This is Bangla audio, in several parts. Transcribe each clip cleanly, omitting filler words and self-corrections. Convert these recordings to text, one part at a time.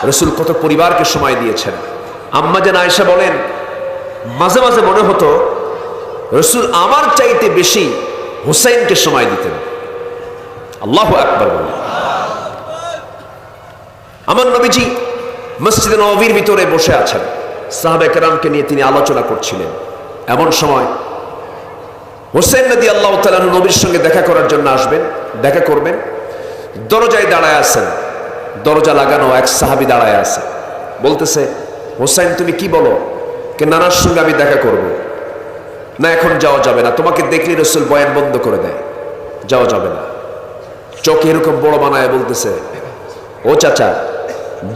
রাসূল কত পরিবারকে সময় দিয়েছেন। আম্মা জান আয়েশা বলেন, মাঝে মাঝে মনে হতো রাসূল আমার চাইতে বেশি হুসাইনকে সময় দিতেন। আল্লাহু আকবার বলেন। আমার নবীজি মসজিদে নববীর ভিতরে বসে আছেন, সাহাবায়ে কেরামকে নিয়ে তিনি আলোচনা করছিলেন। এমন সময় হোসেন রাদিয়াল্লাহু তাআলা নবীর সঙ্গে দেখা করার জন্য আসবেন, দেখা করবেন। দরজায় দাঁড়ায় আছেন, দরজা লাগানো এক সাহাবী দাঁড়ায় আছে, বলতেছে, হোসেন তুমি কি বলো? কে নানার সঙ্গে আমি দেখা করব। না, এখন যাওয়া যাবে না, তোমাকে দেখলে রাসূল বয়ান বন্ধ করে দেয়, যাওয়া যাবে না। চোখে এরকম বড় বানায় বলতেছে, ও চাচা,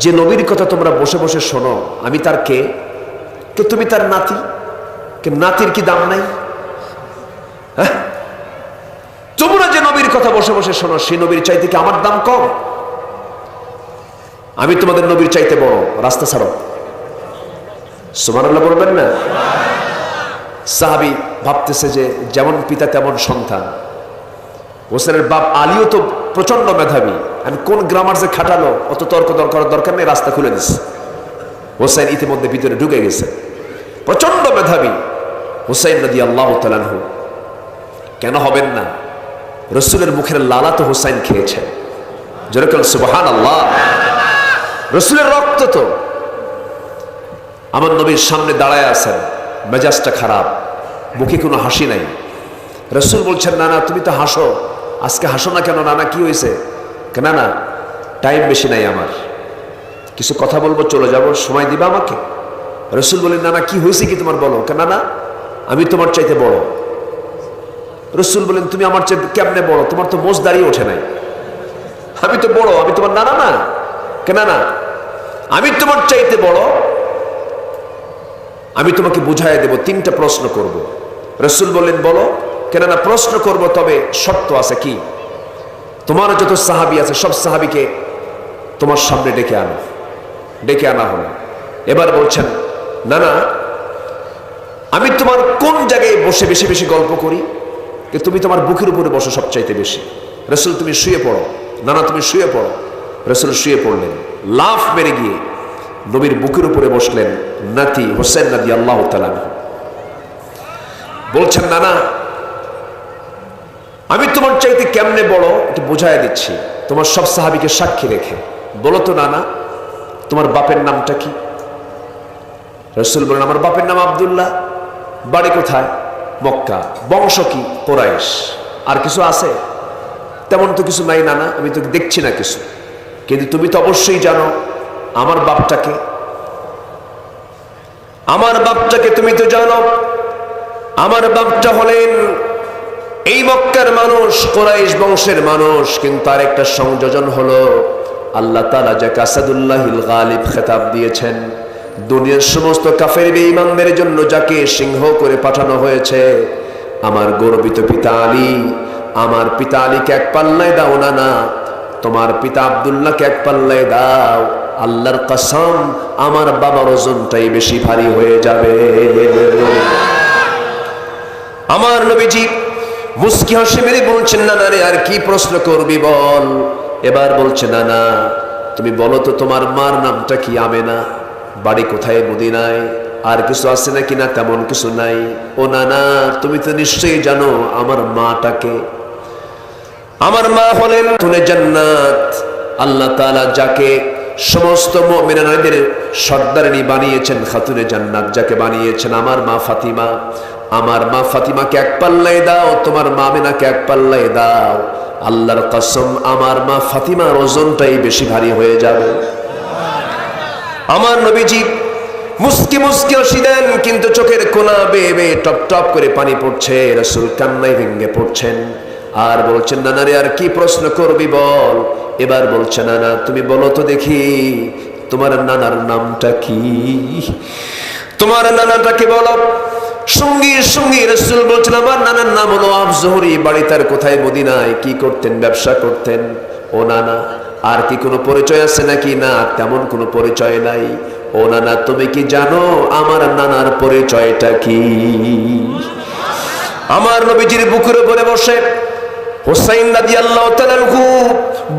যে নবীর কথা তোমরা বসে বসে শোনো, আমি তার কে? কে তুমি তার নাতি? কে নাতির কি দাম নাই? হ্যাঁ, তোমরা যে নবীর কথা বসে বসে শোনো, সেই নবীর চাইতে কি আমার দাম কম? আমি তোমাদের নবীর চাইতে বড়, রাস্তা ছাড়ো। সুবহানাল্লাহ বলবেন না? সাহাবী ভাবতেছে যে যেমন পিতা তেমন সন্তান। হোসেনের বাপ আলীও তো প্রচন্ড মেধাবী, আমি কোন গ্রামার যে খাটালো, অত তর্ক দরকার নেই, রাস্তা খুলে দিচ্ছে। হোসেন ইতিমধ্যে ভিতরে ঢুকে গেছে, প্রচন্ড মেধাবী হুসাইন রাদিয়াল্লাহু তাআলা আনহু। কেন হবেন না? রাসূলের মুখের লালা তো হুসাইন খেয়েছেন। যেরকম সুবহানাল্লাহ, রাসূলের রক্ত তো। আমার নবীর সামনে দাঁড়ায় আছেন, মেজাজটা খারাপ, মুখে কোনো হাসি নাই। রাসূল বলছেন, না না তুমি তো হাসো, আজকে হাসো না কেন? নানা কি হয়েছে? না না, টাইম বেশি নাই আমার, কিছু কথা বলবো, চলে যাব, সময় দিবা আমাকে? রাসূল বলেন, না না কি হয়েছে কি তোমার, বলো। না না, আমি তোমার চাইতে বড়। রাসূল বলেন, তুমি আমার চাইতে কেমনে বড়? তোমার তো মোজ দাঁড়িয়ে ওঠে নাই। আমি তো বড়, আমি তোমার নানা না? কেন না, আমি তোমার চাইতে বড়। আমি তোমাকে বুঝাইয়া দেব, তিনটা প্রশ্ন করব। রাসূল বললেন, বলো। কেন না, প্রশ্ন করব, তবে শর্ত আছে। কি? তোমার যত সাহাবী আছে সব সাহাবীকে তোমার সামনে ডেকে আনো। ডেকে আনা হলো। এবার বলছেন, না না, আমি তোমার কোন জায়গায় বসে বেশি বেশি গল্প করি? তুমি তোমার বুকের উপরে বসো সবচাইতে বেশি। রাসূল তুমি শুয়ে পড়ো। না না তুমি শুয়ে পড়ো। রাসূল শুয়ে পড়লেন, লাফ মেরে গিয়ে নবীর বুকের উপরে বসলেন নাতি হোসেন রাদিয়াল্লাহু তাআলা আনহু। বলছেন, না না, আমি তোমার চাইতে কেমনে বড় একটু বুঝাইয়া দিচ্ছি, তোমার সব সাহাবীকে সাক্ষী রেখে। বলো তো নানা, তোমার বাপের নামটা কি? রাসূল বলেন, আমার বাপের নাম আব্দুল্লাহ। বাড়ি কোথায়? মক্কা। বংশ কি? কুরাইশ। আর কিছু আছে? তেমন তো কিছু নাই নানা, আমি তো দেখছি না কিছু। কিন্তু তুমি তো অবশ্যই জানো আমার বাপটাকে। আমার বাপটাকে তুমি তো জানো। আমার বাপটা হলেন এই মক্কার মানুষ, কুরাইশ বংশের মানুষ। কিন্তু আর একটা সংযোজন হলো, আল্লাহ তাআলা যাকে আসাদুল্লাহিল গালিব খেতাব দিয়েছেন, দুনিয়ার সমস্ত কাফের বেঈমানদের জন্য যাকে সিংহ করে পাঠানো হয়েছে, আমার গর্বিত পিতা আলী, আমার পিতা আলীকে এক পাল্লায় দাও না না, তোমার পিতা আব্দুল্লাহকে এক পাল্লায় দাও। আল্লাহর কসম, আমার বাবার ওজনটাই বেশি ভারী হয়ে যাবে। আমার নবীজি মুস্কি হাসি মেরে বলছেন, না না রে, আর কি প্রশ্ন করবি বল। এবার বলছে, না না তুমি বলো তো তোমার মার নামটা কি? আমেনা। বাড়ি কোথায়? মদিনায়। আর কিছু আছে নাকি? না তেমন কিছু নাই। ও না না, তুমি তো নিশ্চয়ই জানো আমার মাটাকে। আমার মা হলেন খাতুনে জান্নাত। আল্লাহ তাআলা যাকে সমস্ত মুমিনা নারীদের সর্দারিনী বানিয়েছেন, খাতুনে জান্নাত যাকে বানিয়েছেন, আমার মা ফাতিমা। আমার মা ফাতিমাকে এক পাল্লায় দাও, তোমার মা আমেনাকে এক পাল্লায় দাও। আল্লাহর কসম, আমার মা ফাতিমার ওজনটাই বেশি ভারী হয়ে যাবে। আমার নবীজি মুস্কি মুস্কি হাসি দেন, কিন্তু চোখের কোনা বেয়ে বেয়ে টপ টপ করে পানি পড়ছে। রাসূল কান্নায় ভেঙে পড়ছেন আর বলছেন, নানা রে, আর কি প্রশ্ন করবি বল। এবার বলছে, নানা তুমি বলো তো দেখি তোমার নানার নামটা কি? তোমার নানাটাকে বলো। সঙ্গী সঙ্গী রাসূল বলছেন, আমার নানার নাম হলো আফজহরি। বাড়ি তার কোথায়? মদিনায়। কি করতেন? ব্যবসা করতেন। ও নানা, আর কি কোনো পরিচয় আছে নাকি? না তেমন কোনো পরিচয় নাই। ও নানা, তুমি কি জানো আমার নানার পরিচয়টা কি? আমার নবীজির বুকের উপরে বসে হোসাইন রাদিয়াল্লাহু তাআলা আনহু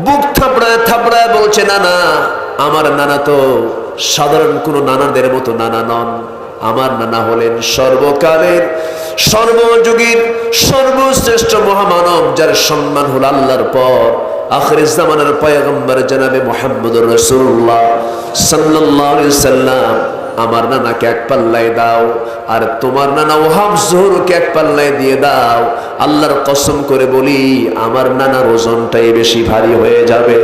বুক থাপড়ায় থাপড়ায় বলছে, নানা আমার নানা তো সাধারণ কোনো নানাদের মতো নানা নন। আমার নানা হলেন সর্বকালের সর্বযুগের সর্বশ্রেষ্ঠ মহামানব, যার সম্মান হল আল্লাহর পর আখির জামানার পয়গম্বর জনাবে মুহাম্মদুর রাসূলুল্লাহ সাল্লাল্লাহু আলাইহি সাল্লাম। আমার নানাকে এক পাল্লায় দাও, আর তোমার নানা ওহাব জোহরকে এক পাল্লায় দিয়ে দাও। আল্লাহর কসম করে বলি, আমার নানার ওজনটাই বেশি ভারী হয়ে যাবে।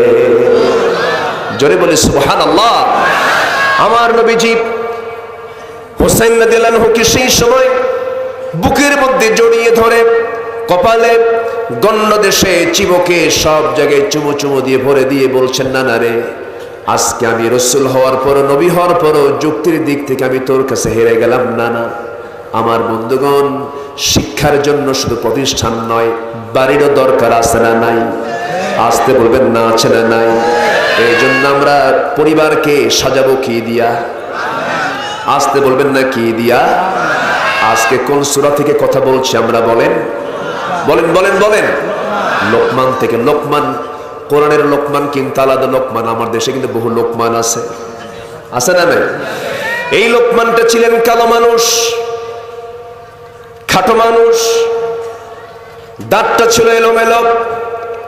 জোরে বলি সুবহানাল্লাহ। আমার নবীজি হুসাইন রাদিয়াল্লাহু আনহুকে সেই সময় বুকের মধ্যে জড়িয়ে ধরে কপালে, গণ্যদেশে, চিবুকে, সব জায়গায় চুমু চুমু দিয়ে ভরে দিয়ে বলছেন, নানা রে, আজকে আমি রাসূল হওয়ার পর, নবী হওয়ার পর যুক্তির দিক থেকে আমি তোর কাছে হেরে গেলাম নানা। আমার বন্ধুগণ, শিক্ষার জন্য শুধু প্রতিষ্ঠান নয়, বাড়িরও দরকার আছে না নাই? আসতে বলবেন না, আছে না নাই? এই জন্য আমরা পরিবারকে সাজাবো কি দিয়া? আসতে বলবেন না, কি দিয়া? আজকে কোন সূরা থেকে কথা বলছি আমরা বলেন? বলেন বলেন বলেন। লোকমান থেকে। লোকমান, কোরআনের লোকমান কিন্তু আলাদা লোকমান। আমার দেশে কিন্তু বহু লোকমান আছে, আছে না নাই? এই লোকমানটা ছিলেন কালো মানুষ, খাটো মানুষ, দাঁতটা ছিল এলোমেলো,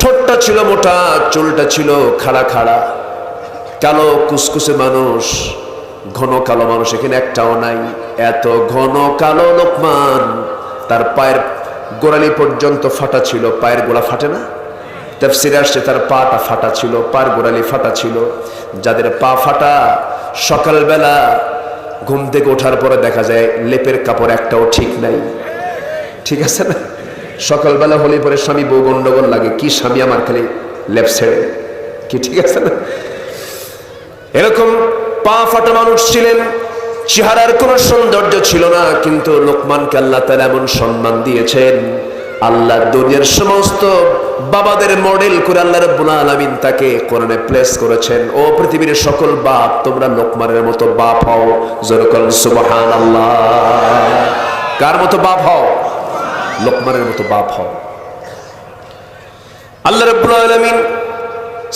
ঠোঁটটা ছিল মোটা, চুলটা ছিল খাড়া খাড়া, কালো কুসকুসে মানুষ, ঘন কালো মানুষ এখানে একটাও নাই। এত ঘন কালো লোকমান, তার পায়ের গোড়ালি পর্যন্ত ফাটা ছিল। পায়ের গোড়া ফাটে না? তাফসীরে আসছে তার পাটা ফাটা ছিল, পায়ের গোড়ালি ফাটা ছিল। যাদের পা ফাটা, সকালবেলা ঘুম থেকে ওঠার পরে দেখা যায় লেপের কাপড় একটাও ঠিক নাই। ঠিক আছে না? সকালবেলা হলে পরে স্বামী বউ গন্ডগোল লাগে, কি স্বামী আমার খালি লেপ ছেড়ে, কি ঠিক আছে না? এরকম পা ফাটা মানুষ ছিলেন। চেহারার কোনো সৌন্দর্য ছিল না, কিন্তু লোকমানকে আল্লাহ তাআলা এমন সম্মান দিয়েছেন। আল্লাহ দুনিয়ার সমস্ত বাবাদের মডেল করে আল্লাহ রাব্বুল আলামিন তাকে কোরআনে প্লেস করেছেন। ও পৃথিবীর সকল বাপ, তোমরা লোকমানের মতো বাপ হও। জোরে বলেন সুবহানাল্লাহ। কার মতো বাপ হও? লোকমানের মতো বাপ হও। আল্লাহ রাব্বুল আলামিন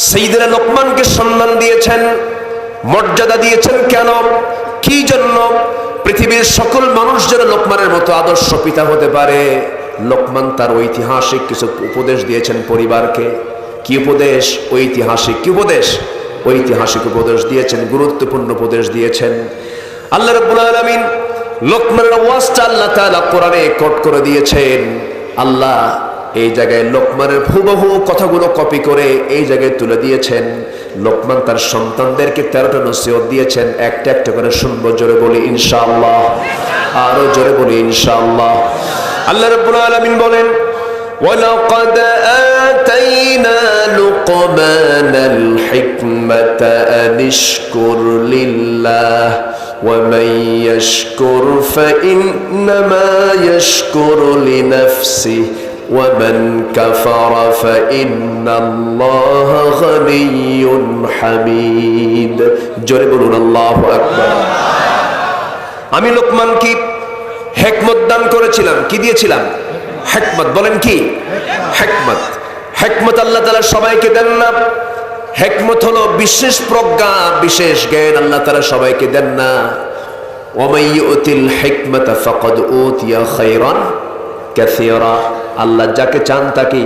সাইয়্যিদনা লোকমানকে সম্মান দিয়েছেন, মর্যাদা দিয়েছেন। কেন, কি জন্য? পৃথিবীর সকল মানুষ যেন লোকমানের মতো আদর্শ পিতা হতে পারে। লোকমান তার ঐতিহাসিক কিছু উপদেশ দিয়েছেন পরিবারকে। কি উপদেশ? ঐতিহাসিক। কি উপদেশ? ঐতিহাসিক উপদেশ দিয়েছেন, গুরুত্বপূর্ণ উপদেশ দিয়েছেন। আল্লাহ রাব্বুল আলামিন লোকমানের ওয়াজটা আল্লাহ তাআলা কোরআনে কোট করে দিয়েছেন। আল্লাহ এই জায়গায় লোকমানের হুবহু কথাগুলো কপি করে এই জায়গায় তুলে দিয়েছেন। লোকমান তার সন্তানদেরকে 13টা নসিহত দিয়েছেন। একটা একটা করে শুনবো। জোরে বলি ইনশাআল্লাহ। আরো জোরে বলি ইনশাআল্লাহ। আল্লাহ রাব্বুল আলামিন বলেন, ওয়ালাকাদ আতাইনা লুকমানাল হিকমাতা আনিশকুর লিল্লাহ ওয়া মান ইয়াশকুর ফাইন্নামা ইয়াশকুরু লিনাফসিহি ওয়া মান কাফারা ফাইন্নাল্লাহা গানিয়্যুন হামিদ। জোরে বলুন আল্লাহু আকবার। আমি লোকমানকে হিকমত দান করেছিলাম। কি দিয়েছিলাম? হিকমত। বলেন কি? হিকমত। হিকমত আল্লাহ তাআলা সবাইকে দেন না। হিকমত হলো বিশেষ প্রজ্ঞা, বিশেষ জ্ঞান। আল্লাহ তাআলা সবাইকে দেন না। ওয়া মান ইউতিল হিকমাতা ফাকাদ উতিয়া খায়রান কাসীরা। আল্লাহ যাকে চান তাকে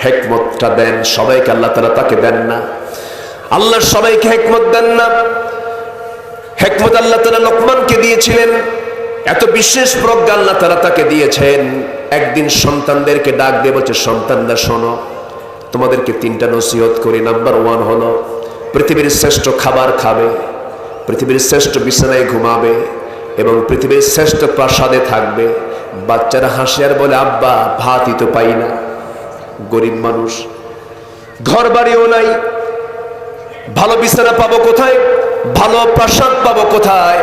হিকমতটা দেন, সবাইকে আল্লাহ তাআলা তাকে দেন না। আল্লাহ সবাইকে হিকমত দেন না। হিকমত আল্লাহ তাআলা লোকমানকে দিয়েছিলেন। এত বিশেষ প্রজ্ঞা আল্লাহ তাআলা তাকে দিয়েছেন। একদিন সন্তানদেরকে ডাক দিয়ে বলছে, সন্তানরা শোনো, তোমাদেরকে 3টা নসিহত করি। নাম্বার 1 হলো পৃথিবীর শ্রেষ্ঠ খাবার খাবে, পৃথিবীর শ্রেষ্ঠ বিছানায় ঘুমাবে এবং পৃথিবীর শ্রেষ্ঠ প্রাসাদে থাকবে। বাচ্চারা হাসে আর বলে, আব্বা ভাতই তো পাই না, গরিব মানুষ, ঘর বাড়িও নাই, ভালো বিছানা পাবো কোথায়, ভালো প্রাসাদ পাবো কোথায়?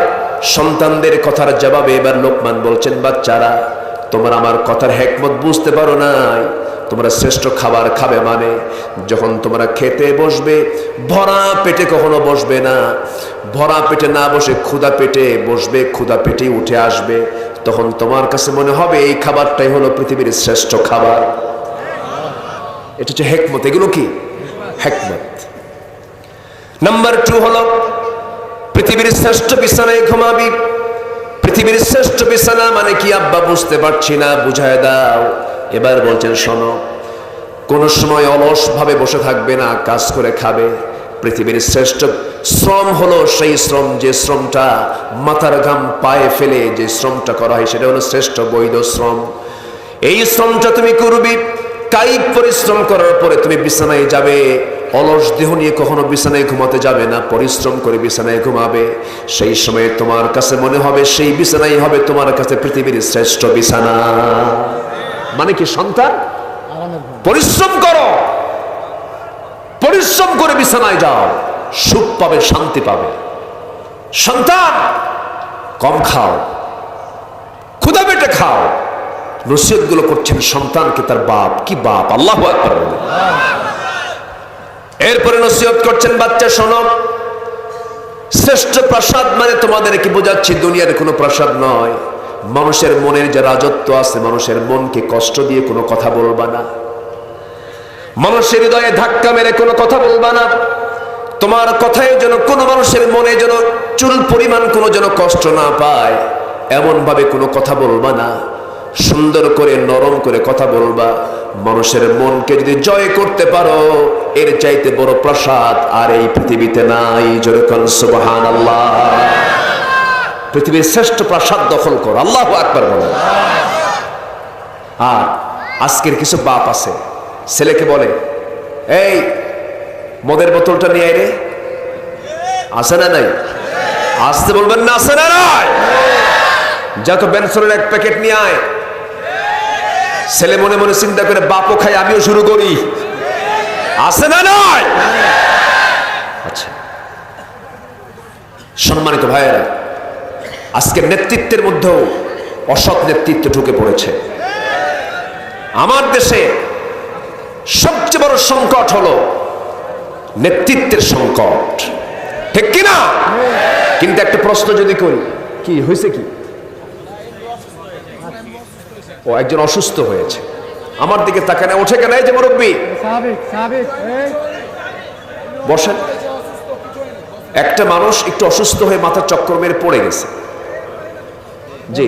সন্তানদের কথার জবাবে এবার লোকমান বলছেন, বাচ্চারা তোমরা আমার কথার হিকমত বুঝতে পারো নাই। তোমরা শ্রেষ্ঠ খাবার খাবে মানে যখন তোমরা খেতে বসবে ভরা পেটে কখনো বসবে না। ভরা পেটে না বসে ক্ষুধা পেটে বসবে, ক্ষুধা পেটেই উঠে আসবে। তখন তোমার কাছে মনে হবে এই খাবারটাই হলো পৃথিবীর শ্রেষ্ঠ খাবার। এটা হচ্ছে হিকমত। এগুলো কি? হিকমত। নাম্বার 2 হলো পৃথিবীর শ্রেষ্ঠ বিছানায় ঘুমাবি। পৃথিবীর শ্রেষ্ঠ বিছানা মানে কি আব্বা বুঝতে পারছি না, বুঝায় দাও। এবার বলছেন শোনো, কোন সময় অলস ভাবে বসে থাকবে না, কাজ করে খাবে। পৃথিবীর শ্রেষ্ঠ শ্রম হলো সেই শ্রম যে শ্রমটা মাথার ঘাম পায়ে ফেলে যে শ্রমটা করা হয়, সেটা হলো শ্রেষ্ঠ বৈধ শ্রম। এই শ্রমটা তুমি করবি। কায়িক পরিশ্রম করার পরে তুমি বিছানায় যাবে। অলস দেহ নিয়ে কখনো বিছানায় ঘুমাতে যাবে না, পরিশ্রম করে বিছানায় ঘুমাবে। সেই সময় তোমার কাছে মনে হবে সেই বিছানাই হবে তোমার কাছে পৃথিবীর শ্রেষ্ঠ বিছানা। মানে কি সন্তান, পরিশ্রম করো, পরিশ্রম করে বিছানায় যাও, সুখ পাবে, শান্তি পাবে। সন্তান কম খাও, ক্ষুধা পেটে খাও। নসিহত গুলো করছেন সন্তানকে তার বাপ। কি বাপ! আল্লাহু আকবার। এরপরে নসিহত করছেন বাচ্চা শোনো, শ্রেষ্ঠ প্রাসাদ মানে তোমাদেরকে বোঝাচ্ছি দুনিয়ার কোনো প্রাসাদ নয়। মানুষের মনের যে রাজত্ব আছে, মানুষের মনকে কষ্ট দিয়ে কোনো কথা বলবা না, মানুষের হৃদয়ে ধাক্কা মেরে কোনো কথা বলবা না। তোমার কথায় যেন কোনো মানুষের মনে যেন চুল পরিমাণ কোনো যেন কষ্ট না পায়, এমন ভাবে কোনো কথা বলবা না। সুন্দর করে নরম করে কথা বলবা। মানুষের মনকে যদি জয় করতে পারো, এর চাইতে বড় প্রাসাদ আর এই পৃথিবীতে নাই। জোরে কোন সুবহানাল্লাহ। পৃথিবীর শ্রেষ্ঠ প্রাসাদ দখল কর। আল্লাহু আকবার বলো। আর আজকের কিছু বাপ আছে, ছেলেকে বলে এই মদের বোতলটা নিয়ে আয় রে। আছে না নাই? আসতে বলবেন না, আছে না নাই? যা তো বেনসনের এক প্যাকেট নিয়ে আয়। ছেলে মনে মনে চিন্তা করে বাপও খাই, আমিও শুরু করি। আছে না নাই? আচ্ছা, সম্মানিত ভাইয়েরা, আজকের নেতৃত্বের মধ্যেও অসৎ নেতৃত্ব ঢুকে পড়েছে। আমার দেশে সবচেয়ে বড় সংকট হলো নেতৃত্বের সংকট, ঠিক কিনা? কিন্তু একটা প্রশ্ন যদি করি, কি হয়েছে? কি ও একজন অসুস্থ হয়েছে, আমার দিকে তাকানে ওঠে কেন? এই যে মুরব্বী বসেন। একটা মানুষ একটু অসুস্থ হয়ে মাথার চক্কর মেরে পড়ে গেছে। জি,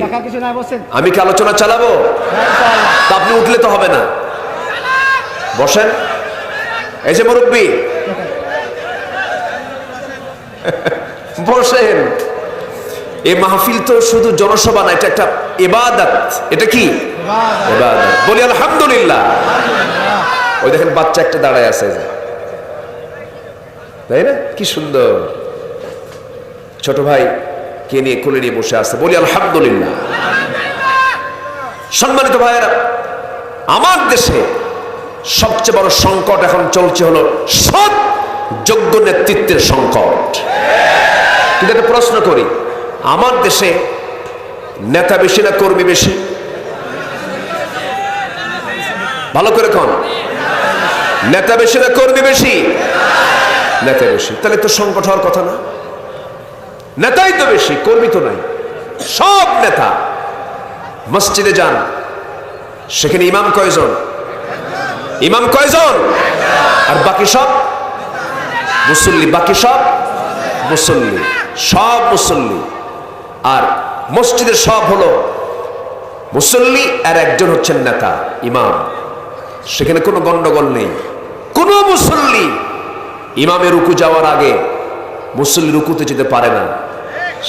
আমি কি আলোচনা চালাবো? তা আপনি উঠলে তো হবে না, বসেন। এই যে মুরব্বী বসেন। এই মাহফিল তো শুধু জনসভা না, এটা একটা ইবাদত। এটা কি ইবাদত? বলি আলহামদুলিল্লাহ। ওই দেখেন বাচ্চা একটা দাঁড়ায় আছে, তাই না? কি সুন্দর ছোট ভাই কে নিয়ে কোলে নিয়ে বসে আছে। বলি আলহামদুলিল্লাহ। সম্মানিত ভাইয়েরা, আমার দেশে সবচেয়ে বড় সংকট এখন চলছে হলো সৎ যোগ্য নেতৃত্বের সংকট। কিন্তু একটা প্রশ্ন করি, আমার দেশে নেতা বেশি না কর্মী বেশি? ভালো করে কোন, নেতা বেশি না কর্মী বেশি? নেতা বেশি। তাহলে তো সংকট হওয়ার কথা না। নেতাই তো বেশি, কর্মী তো নাই। সব নেতা। মসজিদে যান, সেখানে ইমাম কয়জন? ইমাম কয়জন? আর বাকি সব মুসল্লি। বাকি সব মুসল্লি, সব মুসল্লি। আর মসজিদের সব হলো মুসল্লি, আর একজন হচ্ছেন নেতা, ইমাম। সেখানে কোনো গন্ডগোল নেই। কোনো মুসল্লি ইমামের রুকু যাওয়ার আগে মুসল্লি রুকুতে যেতে পারে না।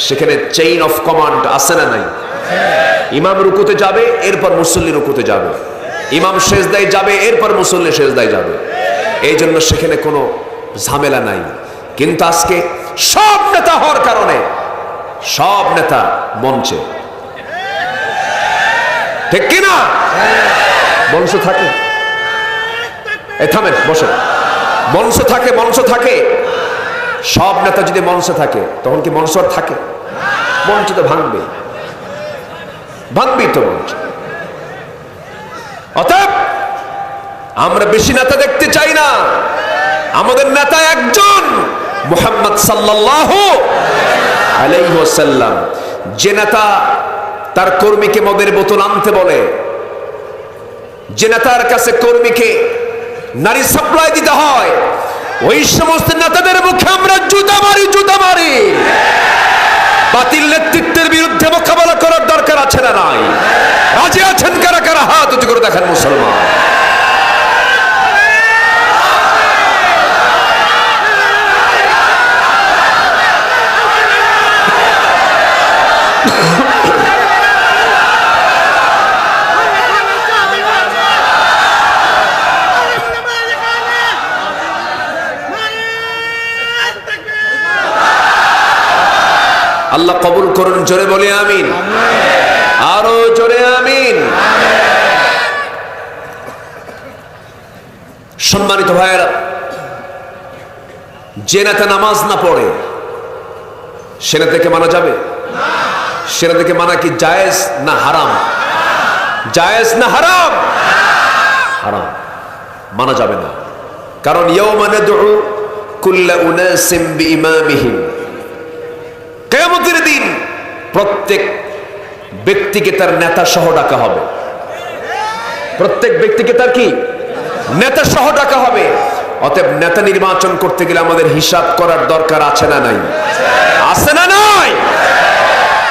সেখানে চেইন অফ কমান্ড আছে না নাই? ইমাম রুকুতে যাবে, এরপর মুসল্লি রুকুতে যাবে। ইমাম সেজদায় যাবে, এরপর মুসল্লি সেজদায় যাবে। এই জন্য সেখানে কোনো ঝামেলা নাই। কিন্তু আজকে সব নেতা হওয়ার কারণে সব নেতা মঞ্চে, ঠিক কিনা? মঞ্চ থাকে, থামেন, বসে। মঞ্চ থাকে, মঞ্চ থাকে। সব নেতা যদি মঞ্চে থাকে, তখন কি মঞ্চ আর থাকে? মঞ্চ তো ভাঙবে, ভাঙবেই তো মঞ্চ। অতএব আমরা বেশি নেতা দেখতে চাই না। আমাদের নেতা একজন, মুহাম্মদ সাল্লাল্লাহু আলাইহি ওয়াসাল্লাম। যে নেতা তার কর্মীকে মদের বোতল আনতে বলে, যে নেতার কাছে কর্মীকে নারী সাপ্লাই দিতে হয়, ওই সমস্ত নেতাদের মুখে আমরা জুতা মারি। বাতিল নেতৃত্বের বিরুদ্ধে মোকাবেলা করার দরকার আছে না নাই? রাজি আছেন কারা কারা? হাত উঁচু করে দেখেন মুসলমান। আল্লাহ কবুল করুন, জোরে বলি আমিন, আরো জোরে আমিন। সম্মানিত ভাইয়েরা, যে নেতা নামাজ না পড়ে সে নেতাকে মানা যাবে? সে নেতাকে মানা কি জায়েজ না হারাম? জায়েজ না হারাম? হারাম, মানা যাবে না। কারণ ইয়াউমা নাদউ কুল্লা উনাসিম বিইমামিহিম, কিয়ামতের দিন প্রত্যেক ব্যক্তিকে তার নেতা সহ ডাকা হবে। প্রত্যেক ব্যক্তিকে তার কি নেতা সহ ডাকা হবে। অতএব নেতা নির্বাচন করতে গেলে আমাদের হিসাব করার দরকার আছে না নাই? আছে না নাই?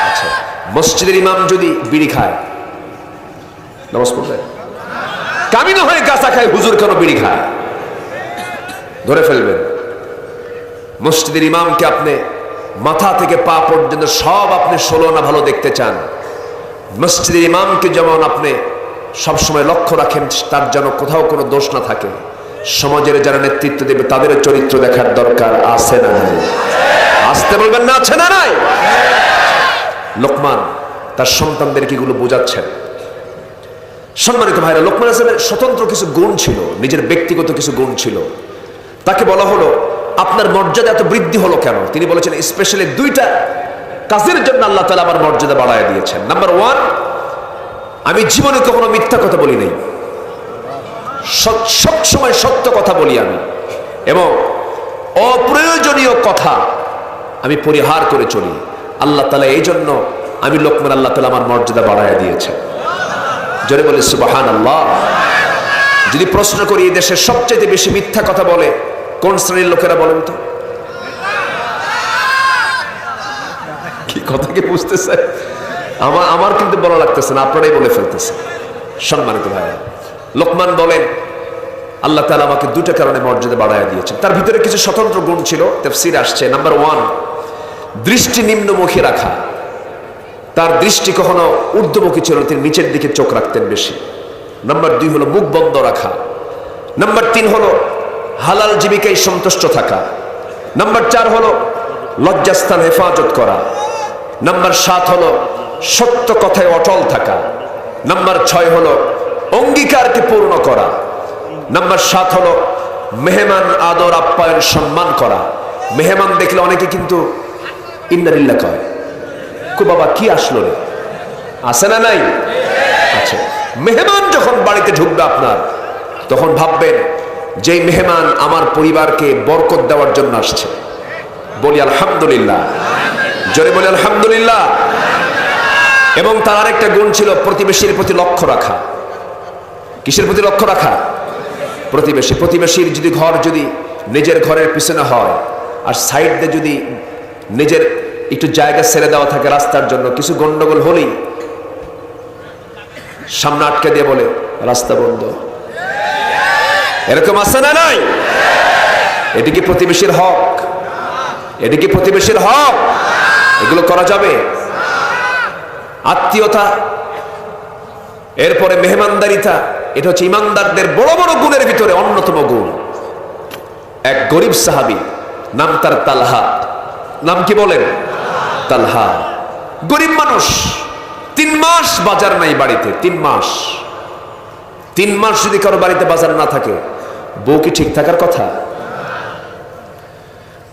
আচ্ছা, মসজিদের ইমাম যদি বিড়ি খায়, নামাজ পড়বে? কামিনা হয়ে গাঁজা খায়, হুজুর কেন বিড়ি খায়? ধরে ফেলবেন। মসজিদের ইমামকে আপনি মাথা থেকে পা পর্যন্ত সব আপনি ষোলো না ভালো দেখতে চান, মসজিদের ইমামকে যেমন আপনি সবসময় লক্ষ্য রাখেন তার যেন কোথাও কোনো দোষ না থাকে, সমাজের যারা নেতৃত্ব দেবে তাদের চরিত্র দেখার দরকার আছে না নাই? আসতে বলবেন না, আছে না নাই? লোকমান তার সন্তানদেরকে এগুলো বোঝাচ্ছেন। সম্মানিত ভাইরা, লোকমান আলাইহিস স্বতন্ত্র কিছু গুণ ছিল, নিজের ব্যক্তিগত কিছু গুণ ছিল। তাকে বলা হলো আপনার মর্যাদা এত বৃদ্ধি হলো কেন? তিনি বলেছেন স্পেশালি দুইটা কাজের জন্য আল্লাহ তাআলা আমার মর্যাদা বাড়ায় দিয়েছেন। নাম্বার ওয়ান, আমি জীবনে কখনো মিথ্যা কথা বলি নাই, সব সময় সত্য কথা বলি আমি, এবং অপ্রয়োজনীয় কথা আমি পরিহার করে চলি। আল্লাহ তাআলা এই জন্য আমি লোকমান, আল্লাহ তাআলা আমার মর্যাদা বাড়ায় দিয়েছেন। জোরে বলে সুবহানাল্লাহ। যদি প্রশ্ন করি এই দেশের সবচেয়ে বেশি মিথ্যা কথা বলে কোন শ্রেণীর লোকেরা বলেন তো? কি কথা কি বুঝতেছে? আমার কিন্তু বলা লাগতেছে না, আপনারাই বলে ফেলতেছে। সম্মানিত ভাইয়া, লোকমান বলেন আল্লাহ তাআলা আমাকে দুটো কারণে মর্যাদা বাড়ায় দিয়েছেন। তার ভিতরে কিছু স্বতন্ত্র গুণ ছিল, তাফসীরে আসছে। নাম্বার ওয়ান, দৃষ্টি নিম্নমুখী রাখা। তার দৃষ্টি কখনো ঊর্ধ্বমুখী ছিল, তিনি নিচের দিকে চোখ রাখতেন বেশি। নাম্বার দুই হলো মুখ বন্ধ রাখা। নাম্বার তিন হলো হালাল জীবিকায় সন্তুষ্ট থাকা। নাম্বার চার হলো লজ্জাস্থান হেফাজত করা। নাম্বার সাত হলো সত্য কথায় অটল থাকা। নাম্বার ছয় হলো অঙ্গীকারকে পূর্ণ করা। নাম্বার সাত হলো মেহমান আদর আপ্যায়ন সম্মান করা। মেহমান দেখলে অনেকে কিন্তু ইন্না লিল্লাহ কয়, কো বাবা কি আসলো রে, আছে না নাই? আচ্ছা, মেহমান যখন বাড়িতে ঢুকবে আপনার, তখন ভাববেন যে মেহমান আমার পরিবারকে বরকত দেওয়ার জন্য আসছে। বলি আলহামদুলিল্লাহ, জোরে বলি আলহামদুলিল্লাহ। এবং তার আরেকটা গুণ ছিল প্রতিবেশীর প্রতি লক্ষ্য রাখা। কিসের প্রতি লক্ষ্য রাখা? প্রতিবেশীর যদি ঘর যদি নিজের ঘরের পিছনে হয় আর সাইড দিয়ে যদি নিজের একটু জায়গা ছেড়ে দেওয়া থাকে রাস্তার জন্য, কিছু গন্ডগোল হলেই সামনে আটকে দিয়ে বলে রাস্তা বন্ধ। এরকম আছে না নাই? এটি কি প্রতিবেশীর হক? এটি কি প্রতিবেশীর হক? এগুলো করা যাবে? আত্মীয়তা, এরপরে মেহমানদারিতা, এটা হচ্ছে ইমানদারদের বড় বড় গুণের ভিতরে অন্যতম গুণ। এক গরিব সাহাবী, নাম তার তালহা। নাম কি বলেন? তালহা। গরিব মানুষ, 3 মাস বাজার নাই বাড়িতে। 3 মাস যদি কারো বাড়িতে বাজার না থাকে, বউ কি ঠিক থাকার কথা?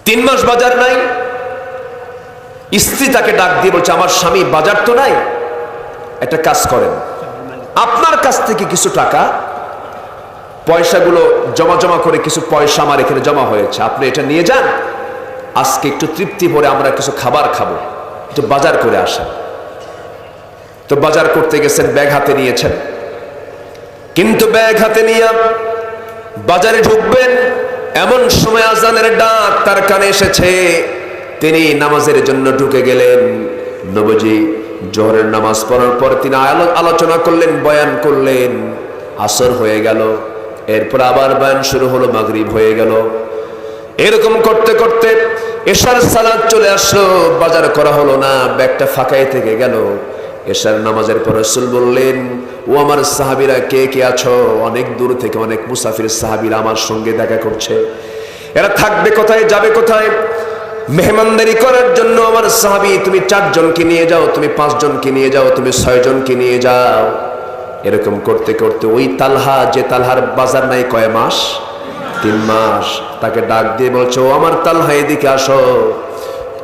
3 মাস বাজার নাই, স্ত্রী তাকে ডাক দিয়ে বলছে আমার স্বামী বাজার তো নাই, একটা কাজ করেন, আপনার কাছ থেকে কিছু টাকা পয়সাগুলো জমা করে কিছু পয়সা আমার এখানে জমা হয়েছে, আপনি এটা নিয়ে যান, আজকে একটু তৃপ্তি ভরে আমরা কিছু খাবার খাবো, একটু বাজার করে আসেন। তো বাজার করতে গেছেন, ব্যাগ হাতে নিয়েছেন, কিন্তু ব্যাগ হাতে নিয়ে বাজারে ঢুকবেন, এমন সময় আজানের ডাক তার কানে এসেছে, তিনি নামাজের জন্য ঢুকে গেলেন। নবীজি জোহরের নামাজ পড়ার পর তিনি আলোচনা করলেন, বয়ান করলেন। আসর হয়ে গেল, এরপর আবার বয়ান শুরু হলো, মাগরিব হয়ে গেল। এরকম করতে করতে এশার সালাত চলে আসলো, বাজার করা হলো না, ব্যাগটা ফাঁকাই থেকে গেল। এশার নামাজের পর রাসূল বললেন, ও আমার সাহাবীরা কে কে আছো? অনেক দূর থেকে অনেক মুসাফির সাহাবীরা আমার সঙ্গে দেখা করছে। এরা থাকবে কোথায়, যাবে কোথায়? মেহমানদারি করার জন্য আমার সাহাবী, তুমি 4 জনকে নিয়ে যাও, তুমি 5 জনকে নিয়ে যাও, তুমি 6 জনকে নিয়ে যাও। এরকম করতে করতে ওই তালহা, যে তালহার বাজার নাই কয় মাস, 3 মাস, তাকে ডাক দিয়ে বলছো, ও আমার তালহা এদিকে আসো,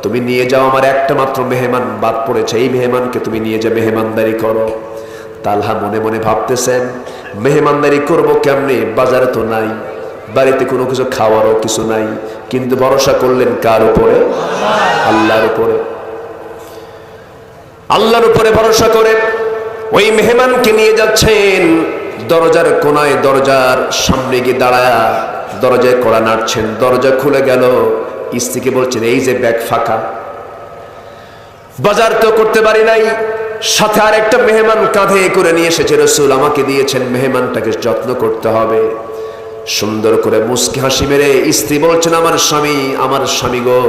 তুমি নিয়ে যাও, আমার একটা মাত্র মেহমান বাদ পড়েছে, এই মেহমানকে তুমি নিয়ে যা, মেহমানদারি করো। তালহা মনে মনে ভাবতেছেন, মেহমানদারি করব কেমনে, বাজারে তো নাই, বাড়িতে কোনো কিছু খাওয়ারও কিছু নাই, কিন্তু ভরসা করলেন কার উপরে? আল্লাহর উপরে। আল্লাহর উপরে ভরসা করে ওই মেহমানকে নিয়ে যাচ্ছেন। দরজার কোনায়, দরজার সামনে গিয়ে দাঁড়ায়া দরজায় কড়া নাড়ছেন, দরজা খুলে গেল। স্ত্রীকে বলছেন, এই যে ব্যাগ ফাঁকা, বাজার তো করতে পারি নাই, সাথে আর একটা মেহমান কাঁধে করে নিয়ে এসেছে, রাসূল আমাকে দিয়েছেন, মেহমানটাকে যত্ন করতে হবে। সুন্দর করে মুস্কি হাসি মেরে স্ত্রী বলছেন, আমার স্বামী গো,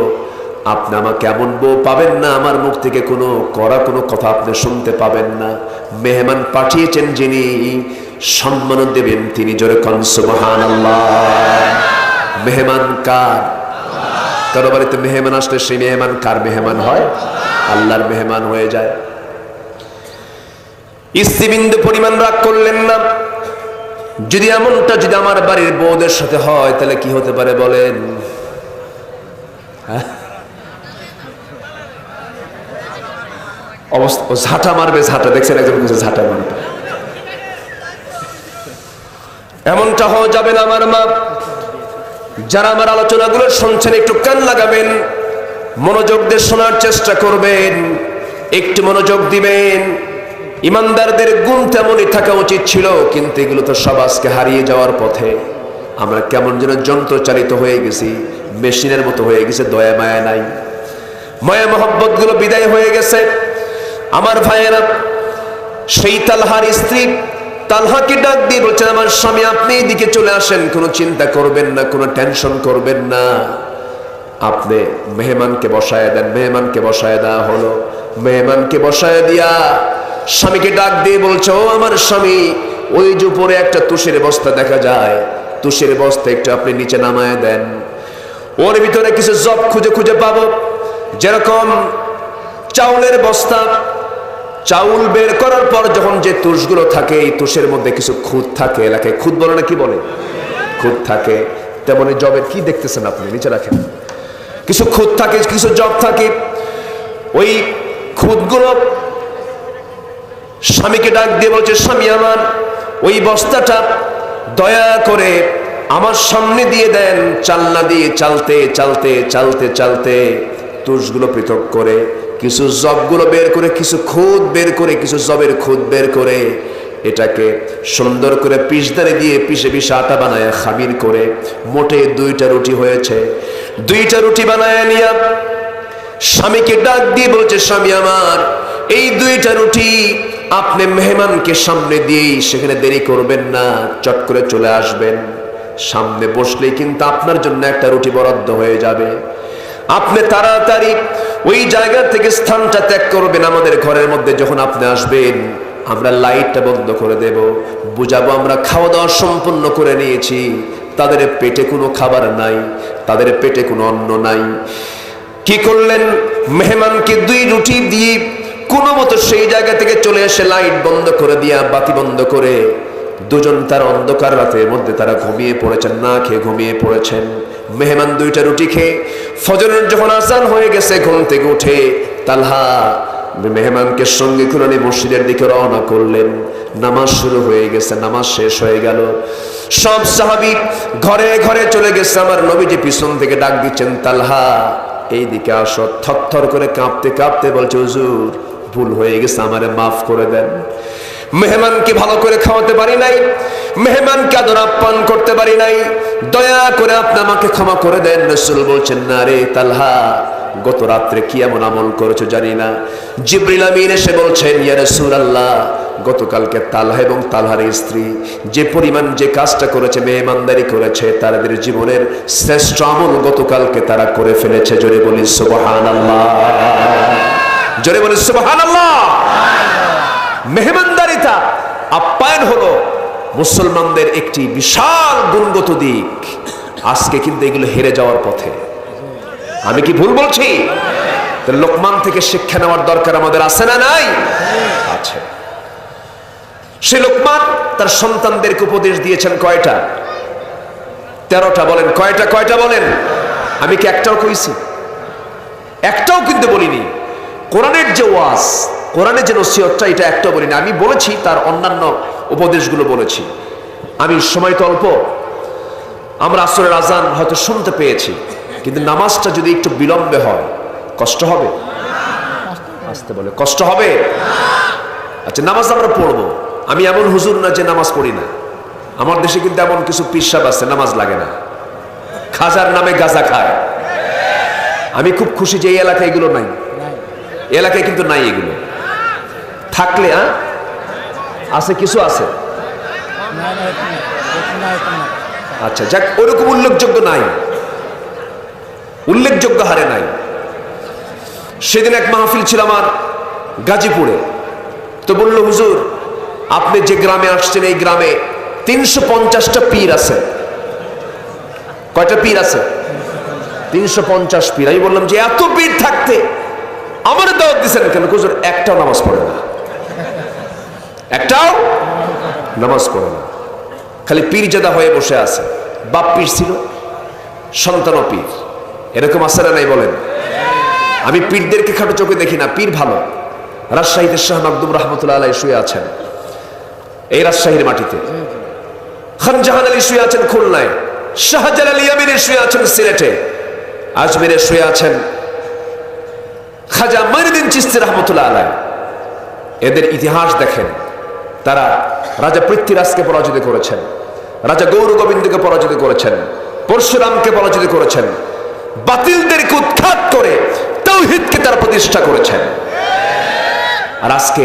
আপনি আমাকে এমন বউ পাবেন না, আমার মুখ থেকে কোনো কড়া কোনো কথা আপনি শুনতে পাবেন না। মেহমান পাঠিয়েছেন যিনি, সম্মান দেবেন তিনি। জোরে কোন সুবহানাল্লাহ। মেহমান কার? কারো বাড়িতে মেহমান আসলে সেই মেহমান কার মেহমান হয়? আল্লাহর মেহমান হয়ে যায়। স্ত্রী বিন্দু পরিমাণ রাগ করলেন না। যদি এমনটা যদি আমার বাড়ির বউদের সাথে হয়, তাহলে কি হতে পারে বলেন? অবস্থা ঝাঁটা মারবে, ঝাঁটা দেখছেন, একজন কিছু ঝাঁটা মারবে। এমনটা হওয়া যাবে না আমার মা। যারা আমার আলোচনাগুলো শুনছেন, একটু কান লাগাবেন, মনোযোগ দিয়ে শোনার চেষ্টা করবেন, একটু মনোযোগ দিবেন। ইমানদারদের গুণ তেমনই থাকা উচিত ছিল, কিন্তু এগুলো তো সব আজকে হারিয়ে যাওয়ার পথে। আমরা কেমন যেন যন্ত্রচালিত হয়ে গেছি, মেশিনের মতো হয়ে গেছে, দয়া মায়া নাই, মায়া মহব্বত গুলো বিদায় হয়ে গেছে। আমার ভাইয়েরা, সেই তালহার স্ত্রী তালহাকে ডাক দিয়ে বলছেন, আমার স্বামী আপনি এদিকে চলে আসেন, কোনো চিন্তা করবেন না, কোনো টেনশন করবেন না, আপনি মেহমানকে বসায় দেন। মেহমানকে বসায় দেওয়া হলো। মেহমানকে বসায় দিয়া স্বামীকে ডাক দিয়ে বলছে, ও আমার স্বামী, ওই যে উপরে একটা তুষের বস্তা দেখা যায়, তুষের বস্তা একটু আপনি নিচে নামায় দেন। ওর ভিতরে কিছু জব খুঁজে খুঁজে পাবো, যেরকম চাউলের বস্তা, চাউল বের করার পর যখন যে তুষগুলো থাকে, এই তুষের মধ্যে কিছু খুদ থাকে, এলাকায় খুদ বলে না, কি বলে, খুদ থাকে। তেমনি জবের কি দেখতেছেন আপনি, নিচে রাখেন, কিছু খুদ থাকে, কিছু জব থাকে। ওই খুদগুলো স্বামীকে ডাক দিয়ে বলছে, স্বামী আমার, ওই বস্তাটা দয়া করে আমার সামনে দিয়ে দেন। চালনা দিয়ে চালতে চালতে চালতে চালতে তুষগুলো পৃথক করে, কিছু জবগুলো বের করে, কিছু খুদ বের করে, কিছু জবের খুদ বের করে, এটাকে সুন্দর করে পিষদানি দিয়ে পিষে পিষে আটা বানায় খামির করে, মোটে 2টা রুটি হয়েছে। 2টা রুটি বানায় নিয়া স্বামীকে ডাক দিয়ে বলছে, স্বামী আমার, এই 2টা রুটি আপনি মেহমানকে সামনে দিয়েই, সেখানে দেরি করবেন না, চট করে চলে আসবেন। সামনে বসলেই কিন্তু আপনার জন্য একটা রুটি বরাদ্দ হয়ে যাবে। আপনি তাড়াতাড়ি ওই জায়গা থেকে স্থানটা ত্যাগ করবেন। আমাদের ঘরের মধ্যে যখন আপনি আসবেন, আমরা লাইটটা বন্ধ করে দেব, বুঝাবো আমরা খাওয়া দাওয়া সম্পূর্ণ করে নিয়েছি, তাদের পেটে কোনো খাবার নাই, তাদের পেটে কোনো অন্ন নাই। কি করলেন? মেহমানকে 2 রুটি দিয়ে কোনো মতো সেই জায়গা থেকে চলে এসে লাইট বন্ধ করে দিয়া, বাতি বন্ধ করে, দুজন তার অন্ধকার রাতের মধ্যে তারা ঘুমিয়ে পড়েছেন, না খেয়ে ঘুমিয়ে পড়েছেন। মেহমান 2টা রুটি খেয়ে ফজরের যখন আজান হয়ে গেছে, ঘুম থেকে উঠে তালহা মেহমানকে সঙ্গে করে নিয়ে মসজিদের দিকে রওনা করলেন। নামাজ শুরু হয়ে গেছে, নামাজ শেষ হয়ে গেল, সব সাহাবী ঘরে ঘরে চলে গেছে। আমার নবীজি পিছন থেকে ডাক দিচ্ছেন, তালহা এই দিকে আসো। থরথর করে কাঁপতে কাঁপতে বলছে, হুজুর ভুল হয়ে গেছে, আমারে মাফ করে দেন। মেহমানকে ভালো করে খাওয়াতে পারি নাই, মেহমানকে আদর আপ্যায়ন করতে পারি নাই, দয়া করে আপনি আমাকে ক্ষমা করে দেন। রাসূল বলছেন, না রে তালহা, গত রাত্রে কি এমন আমল করেছো জানি না। জিবরিল আমিন এসে বলছেন, ইয়া রাসূলুল্লাহ, গতকালকে তালহা এবং তালহার স্ত্রী যে পরিমাণ যে কাজটা করেছে, মেহমানদারি করেছে, তাদের জীবনের শ্রেষ্ঠ আমল গতকালকে তারা করে ফেলেছে। জোরে বলি সুবহানাল্লাহ, জোরে বলি সুবহানাল্লাহ। মেহমানদারিতা, আপ্যায়ন হলো মুসলমানদের একটি বিশাল গুণগত দিক। আজকে কিন্তু এগুলো হেরে যাওয়ার পথে। আমি কি ভুল বলছি? লোকমান থেকে শিক্ষা নেওয়ার দরকার আমাদের আছে না নাই? আছে। সে লোকমান তার সন্তানদেরকে উপদেশ দিয়েছেন কয়টা? 13টা। বলেন কয়টা? কয়টা বলেন? আমি কি একটাও কইছি? একটাও কিন্তু বলিনি। কোরআনের যে ওয়াজ, কোরআনের যে নসিহতটা, এটা একটাও বলিনি। আমি বলেছি তার অন্যান্য উপদেশগুলো বলেছি। আমি সময় তো অল্প, আমরা আসরের আজান হয়তো শুনতে পেয়েছি, কিন্তু নামাজটা যদি একটু বিলম্বে হয় কষ্ট হবে? আসতে বলে কষ্ট হবে? আচ্ছা, নামাজ আমরা পড়বো। আমি এমন হুজুর না যে নামাজ পড়ি না। আমার দেশে কিন্তু এমন কিছু পীর সাহেব আছে নামাজ লাগে না, খাজার নামে গাঁজা খায়। আমি খুব খুশি যে এই এলাকায় এগুলো নাই। এলাকায় কিন্তু নাই এগুলো। থাকলে আছে, কিছু আছে। আচ্ছা যাক, ওরকম উল্লেখযোগ্য নাই, উল্লেখযোগ্য হারে নাই। সেদিন এক মাহফিল ছিল আমার গাজীপুরে। তো বলল, হুজুর আপনি যে গ্রামে আসছেন, এই গ্রামে 350টা পীর আছে। কয়টা পীর আছে? 350 পীর। আমি বললাম যে এত পীর থাকতে আমার দাওয়াত দিচ্ছেন কেন? হুজুর একটাও নামাজ পড়ে না, একটাও নামাজ পড়ে না, খালি পীরজাদা হয়ে বসে আছে। বাপ পীর ছিল, সন্তানও পীর। এরকম আছে না নাই বলেন? আমি পীরদেরকে খাটো চোখে দেখি না, পীর ভালো। রাজশাহীতে শাহ মাকদুম রহমতুল্লাহ আলাইহি শুয়ে আছেন এই রাজশাহীর মাটিতে। খান জাহান আলী শুয়ে আছেন খুলনায়, শাহজালাল ইয়ামিনী শুয়ে আছেন সিলেটে, আজমিরে শুয়ে আছেন খাজা মঈনুদ্দিন চিশতি রহমতুল্লাহ আলাইহি। এদের ইতিহাস দেখেন, তারা রাজা পৃথ্বীরাজকে পরাজিত করেছেন, রাজা গৌর গোবিন্দকে পরাজিত করেছেন, পরশুরামকে পরাজিত করেছেন, বাতিলদেরকে উৎখাত করে তাওহীদকে তারা প্রতিষ্ঠা করেছেন। আর আজকে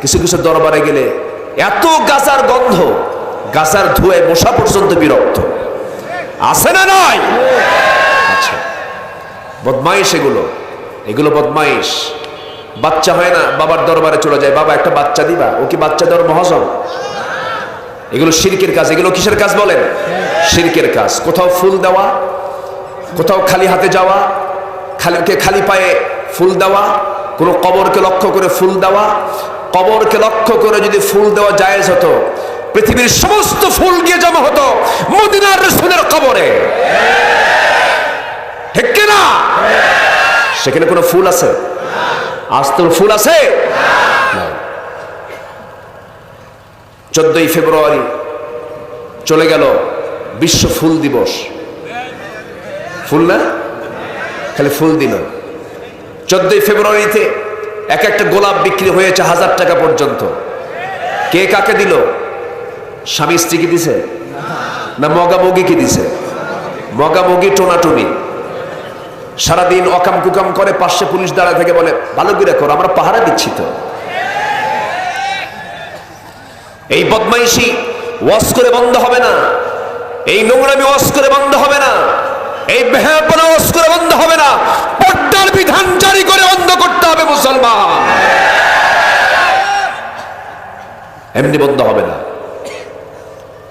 কিছু কিছু দরবারে গেলে এত গাজার গন্ধ, গাজার ধুয়ে মশা পর্যন্ত বিরক্ত। আছে না নয়? আচ্ছা, বদমাইশ এগুলো, এগুলো বদমাইশ। বাচ্চা হয় না, বাবার দরবারে চলে যায়, বাবা একটা বাচ্চা দিবা, ও কি বাচ্চা দেওয়ার মহাজন? এগুলো শিরকের কাজ। এগুলো কিসের কাজ বলেন? শিরকের কাজ। কোথাও ফুল দেওয়া, কোথাও খালি হাতে যাওয়া, খালি পায়ে ফুল দেওয়া, কোনো কবরকে লক্ষ্য করে ফুল দেওয়া। কবরকে লক্ষ্য করে যদি ফুল দেওয়া জায়েজ হতো, পৃথিবীর সমস্ত ফুল গিয়ে জমা হতো মদিনার রাসূলের কবরে, ঠিক কিনা? সেখানে কোনো ফুল আছে? আজ তো ফুল আছে? 14ই ফেব্রুয়ারি চলে গেল বিশ্ব ফুল দিবস। ফুল না, খালি ফুল দিল। 14ই ফেব্রুয়ারিতে এক একটা গোলাপ বিক্রি হয়েছে 1000 টাকা পর্যন্ত। কে কাকে দিল? স্বামী স্ত্রীকে দিছে না মগামগি কি দিছে? মগামগি, টোনাটুনি। সারাদিন অকাম কুকাম করে, পাশে পুলিশ দাঁড়ায় থেকে বলে ভালো করে করো, আমরা পাহারা দিচ্ছি তো। এই বদমাইশি ওয়াজ করে বন্ধ হবে না, এই নোংরামি ওয়াজ করে বন্ধ হবে না, এই বেহায়াপনা ওয়াজ করে বন্ধ হবে না। পর্দার বিধান জারি করে বন্ধ করতে হবে মুসলমান, এমনি বন্ধ হবে না।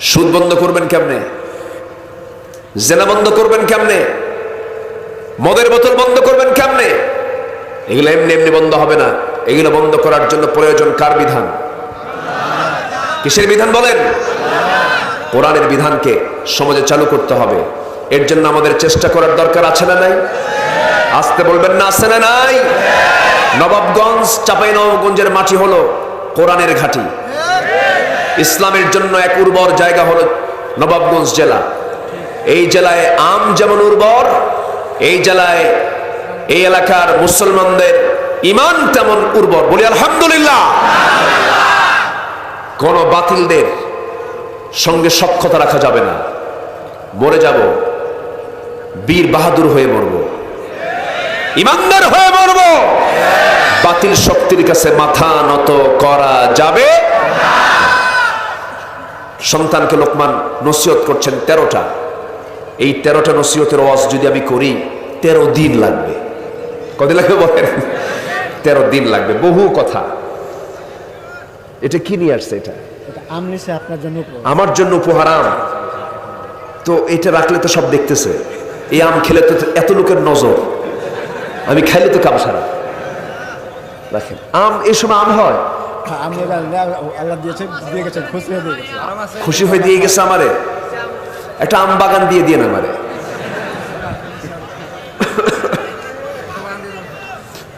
সুদ বন্ধ করবেন কেমনে? জেনা বন্ধ করবেন কেমনে? মদের বোতল বন্ধ করবেন কেমনে? এগুলো এমনি এমনি বন্ধ হবে না। এগুলো বন্ধ করার জন্য প্রয়োজন কার বিধান? কিসের বিধান বলেন? কোরআনের বিধানকে সমাজে চালু করতে হবে। এর জন্য আমাদের চেষ্টা করার দরকার আছে না নাই? আসতে বলবেন না, আছে না নাই? নবাবগঞ্জ, চাঁপাইনবাবগঞ্জের মাটি হলো কোরআনের ঘাঁটি। ইসলামের জন্য এক উর্বর জায়গা হলো নবাবগঞ্জ জেলা। এই জেলায় আম যেমন উর্বর, এই জেলায় এই এলাকার মুসলমানদের ঈমান তেমন উর্বর। বলি আলহামদুলিল্লাহ। কোন বাতিলদের সঙ্গে সখ্যতা রাখা যাবে না। মরে যাব বীর বাহাদুর হয়ে মরব, ইমানদার হয়ে মরব। বাতিল শক্তির কাছে মাথা নত করা যাবে। সন্তানকে লোকমান নসিহত করছেন 13টা। এই 13টা নসিহতের ওয়াজ যদি আমি করি 13 দিন লাগবে। কদিন লাগবে বলেন? 13 দিন লাগবে, বহু কথা। এটা কি নিয়ে আসছে? এটা আমার জন্য উপহার আম। তো এটা রাখলে তো সব দেখতেছে, এই আম খেলে তো এত লোকের নজর, আমি খাইলে তো কাম সারা। রাখেন আম, এই সময় আম হয়, খুশি হয়ে দিয়ে গেছে আমারে। একটা আম বাগান দিয়ে দিয়ে না আমারে,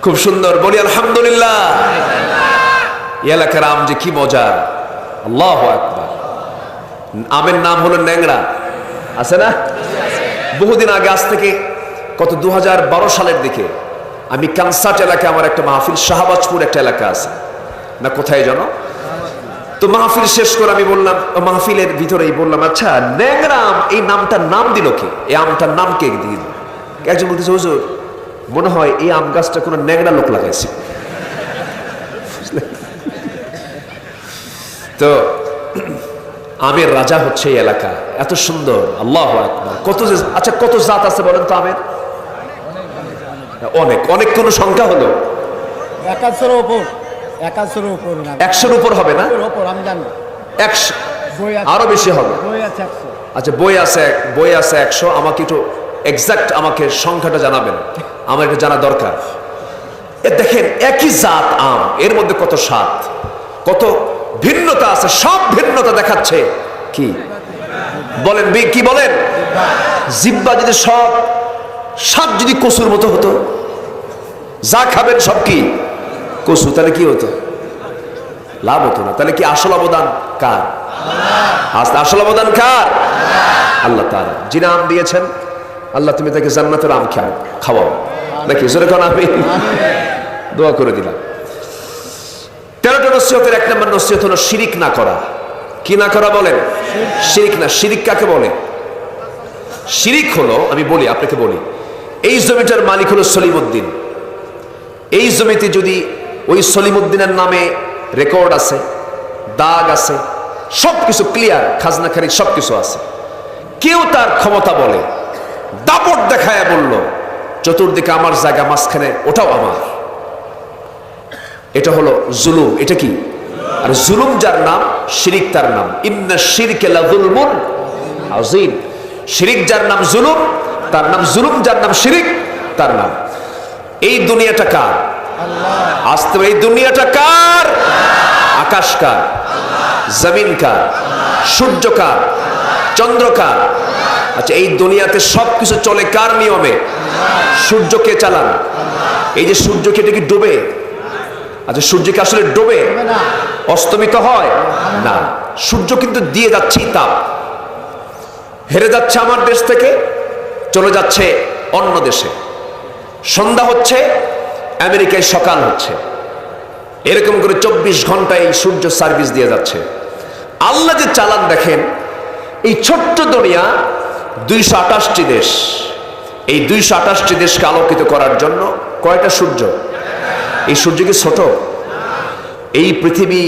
খুব সুন্দর। বলি আলহামদুলিল্লাহ। এলাকার আম যে কি মজা, আল্লাহু আকবার। আমের নাম হলো ন্যাংরা, আছে না? বহুদিন আগে, আজ থেকে কত 2012 সালের দিকে আমি কানসাট এলাকায়, আমার একটা মাহফিল, শাহবাজপুর একটা এলাকা আছে না কোথায় জানো, তো মাহফিল শেষ করে আমি বললাম, মাহফিলের ভিতরেই বললাম, আচ্ছা ন্যাংরা আম, এই নামটার নাম দিল কে? এই আমটার নাম কে দিল? একজন বলতেছে, হুজুর মনে হয় এই আম গাছটা কোনো ন্যাংরা লোক লাগাইছে। তো আমের রাজা হচ্ছে এই এলাকা, এত সুন্দর, আল্লাহু আকবার। কত যে, আচ্ছা কত জাত আছে বলেন তো আমের? অনেক অনেক। কোন সংখ্যা হলো 100-এর উপর 100-এর উপর হবে না? 100, আরো বেশি হবে। আচ্ছা বই আছে 100। আমাকে একটু এক্সাক্ট আমাকে সংখ্যাটা জানাবেন, আমার এটা জানা দরকার। দেখেন একই জাত আম, এর মধ্যে কত স্বাদ, কত ভিন্নতা আছে। সব ভিন্নতা দেখাচ্ছে কি বলেন? কি বলেন? জিব্বা যদি সব স্বাদ যদি কচুর মতো হতো, যা খাবেন সব কি কচু, তাহলে কি হতো? লাভ হতো না। তাহলে কি আসল অবদান কার? আসল অবদান কার? আল্লাহ তাআলা। যিনি আম দিয়েছেন, আল্লাহ তুমি তাকে জান্নাতের আম খাওয়াও নাকি? জোরে কোন আমি দোয়া করে দিলাম। 13টা নসিহতের 1 নম্বর নসিহত হলো শিরিক না করা। কি না করা বলেন? শিরিক না। শিরিক কাকে বলে? শিরিক হলো, আমি বলি আপনাকে, বলি, এই জমিটার মালিক হলো সলিমউদ্দিন। এই জমিতে যদি ওই সলিমউদ্দিনের নামে রেকর্ড আছে, দাগ আছে, সবকিছু ক্লিয়ার, খাজনা খারিজ সবকিছু আছে, কেউ তার ক্ষমতা বলে দাপট দেখায় বলল চতুর্দিকে আমার জায়গা, মাঝখানে ওটাও আমার, এটা হলো জুলুম। এটা কি? আর জুলুম যার নাম, শিরিক তার নাম। ইন্না শিরকা লাযুলমুন আযীম। শিরিক যার নাম জুলুম, তার নাম জুলুম। যার নাম শিরিক, তার নাম। এই দুনিয়াটা কার? আল্লাহ। আসতে এই দুনিয়াটা কার? আকাশ কার? জমিন কার? সূর্য কার? চন্দ্র কার? আচ্ছা এই দুনিয়াতে সবকিছু চলে কার নিয়মে? সূর্যকে চালান। এই যে সূর্যকে, এটা কি ডোবে? আচ্ছা সূর্যকে আসলে ডোবে? অস্তমিত হয় না। সূর্য কিন্তু দিয়ে যাচ্ছে তাপ, হেরে যাচ্ছে আমার দেশ থেকে, চলে যাচ্ছে অন্য দেশে। সন্ধ্যা হচ্ছে, আমেরিকায় সকাল হচ্ছে, এরকম করে 24 ঘন্টায় এই সূর্য সার্ভিস দিয়ে যাচ্ছে। আল্লাহ যে চালান দেখেন, এই ছোট্ট দুনিয়া 228টি দেশ, এই 228টি দেশকে আলোকিত করার জন্য কয়টা সূর্য? এই সূর্য কি ছোট? এই পৃথিবী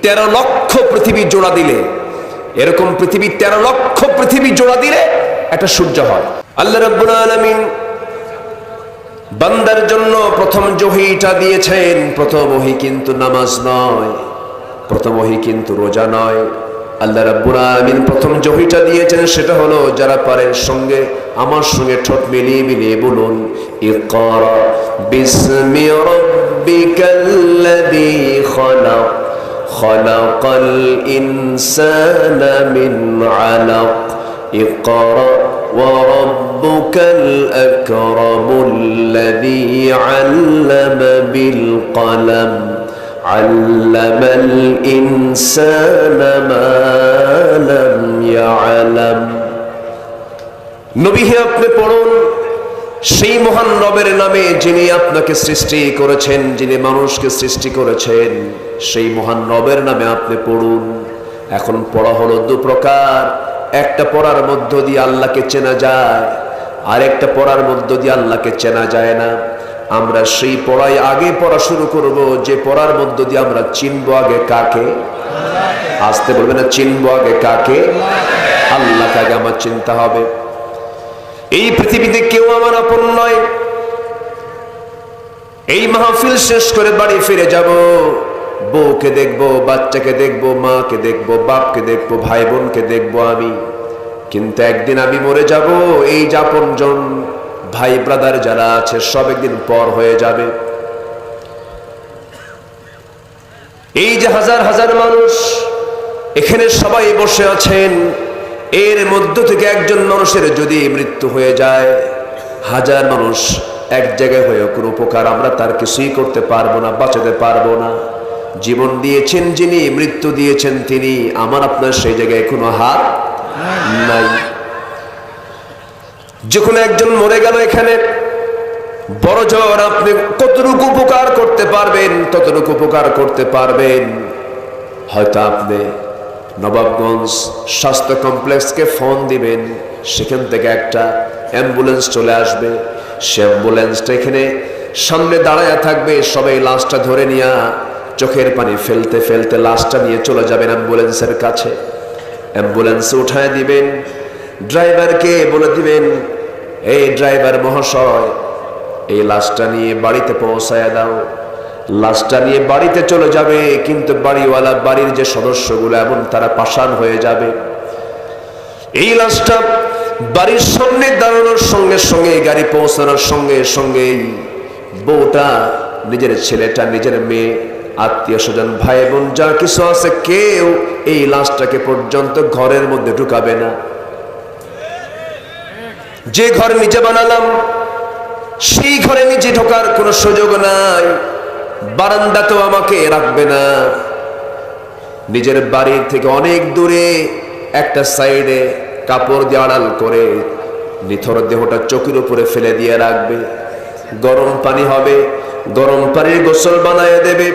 13 লক্ষ পৃথিবী জোড়া দিলে, এরকম পৃথিবী 13 লক্ষ পৃথিবী জোড়া দিলে একটা সূর্য হয়। আল্লাহ রাব্বুল আলামিন বান্দার জন্য প্রথম ওহীটা দিয়েছেন। প্রথম ওহী কিন্তু নামাজ নয়, প্রথম ওহী কিন্তু রোজা নয়। আল্লাহ রাব্বুল আলামিন প্রথম ওহীটা দিয়েছেন, সেটা হলো, যারা পারেন সঙ্গে আমার সঙ্গে ঠোঁট মিলিয়ে মিলিয়ে বলুন, ইকরা বিসমি রাব্বিকাল্লাযী খালাক খালাকাল ইনসানা মিন আলাক ইকরা ওয়া রাব্বুকাল আকরামুল্লাযী আল্লামা বিল কলম আল্লামাল ইনসানা মা লাম ইয়ালাম। নবী হে আপনি পড়ুন, সেই মহান রবের নামে যিনি আপনাকে সৃষ্টি করেছেন, যিনি মানুষকে সৃষ্টি করেছেন, সেই মহান রবের নামে আপনি পড়ুন। এখন পড়া হলো দু প্রকার, একটা পড়ার মধ্য দিয়ে আল্লাহকে চেনা যায়, আর একটা পড়ার মধ্য দিয়ে আল্লাহকে চেনা যায় না। আমরা সেই পড়ায় আগে পড়া শুরু করব, যে পড়ার মধ্য দিয়ে আমরা চিনবো আগে কাকে। আসতে বলবে না, চিনবো আগে কাকে? আল্লাহকে আগে আমার চিন্তা হবে। এই পৃথিবীতে কেউ আমার আপন নয়। এই মাহফিল শেষ করে বাড়ি ফিরে যাব, বউকে দেখবো, বাচ্চাকে দেখবো, মাকে দেখবো, বাপকে দেখবো, ভাই বোনকে দেখবো আমি। কিন্তু একদিন আমি মরে যাব। এই যে আপনজন ভাই ব্রাদার যারা আছে সব একদিন পর হয়ে যাবে। এই যে হাজার হাজার মানুষ এখানে সবাই বসে আছেন, এর মধ্য থেকে একজন মানুষের যদি মৃত্যু হয়ে যায়, হাজার মানুষ এক জায়গায় হয়ে কোনো উপকার আমরা তার কিছুই করতে পারবো না, বাঁচাতে পারবো না। জীবন দিয়েছেন যিনি, মৃত্যু দিয়েছেন তিনি, আমার আপনার সেই জায়গায় কোনো হাত নাই। যখন একজন মরে গেল এখানে, বড় জোর আপনি কতটুকু উপকার করতে পারবেন ততটুকু উপকার করতে পারবেন। হয়তো আপনি নবাবগঞ্জ স্বাস্থ্য কমপ্লেক্সকে ফোন দিবেন, সেখান থেকে একটা অ্যাম্বুলেন্স চলে আসবে। সে অ্যাম্বুলেন্সটা এখানে সামনে দাঁড়ায় থাকবে, সবাই লাশটা ধরে নিয়ে চোখের পানি ফেলতে ফেলতে লাশটা নিয়ে চলে যাবেন অ্যাম্বুলেন্সের কাছে। অ্যাম্বুলেন্সে উঠায় দিবেন, ড্রাইভারকে বলে দিবেন, এই ড্রাইভার মহাশয়, এই লাশটা নিয়ে বাড়িতে পৌঁছায় দাও। লাশটা নিয়ে বাড়িতে চলে যাবে, কিন্তু বাড়িওয়ালা, বাড়ির যে সদস্যগুলো এমন তারা পাষাণ হয়ে যাবে। এই লাশটা বাড়ির সামনে দাঁড়ানোর সঙ্গে সঙ্গে, গাড়ি পৌঁছানোর সঙ্গে সঙ্গেই বউটা, নিজের ছেলেটা, নিজের মেয়ে, আত্মীয় স্বজন, ভাই বোন যা কিছু আছে, কেউ এই লাশটাকে পর্যন্ত ঘরের মধ্যে ঢুকাবে না। যে ঘর নিজে বানালাম সেই ঘরে নিজে ঢোকার কোনো সুযোগ নাই। বারান্দাতেও আমাকে রাখবে না। নিজের বাড়ির থেকে অনেক দূরে একটা সাইডে কাপড় দিয়ে আড়াল করে নিথর দেহটা চোখের উপরে ফেলে দিয়ে রাখবে। গরম পানি হবে, গরম পানির গোসল বানায় দেবে।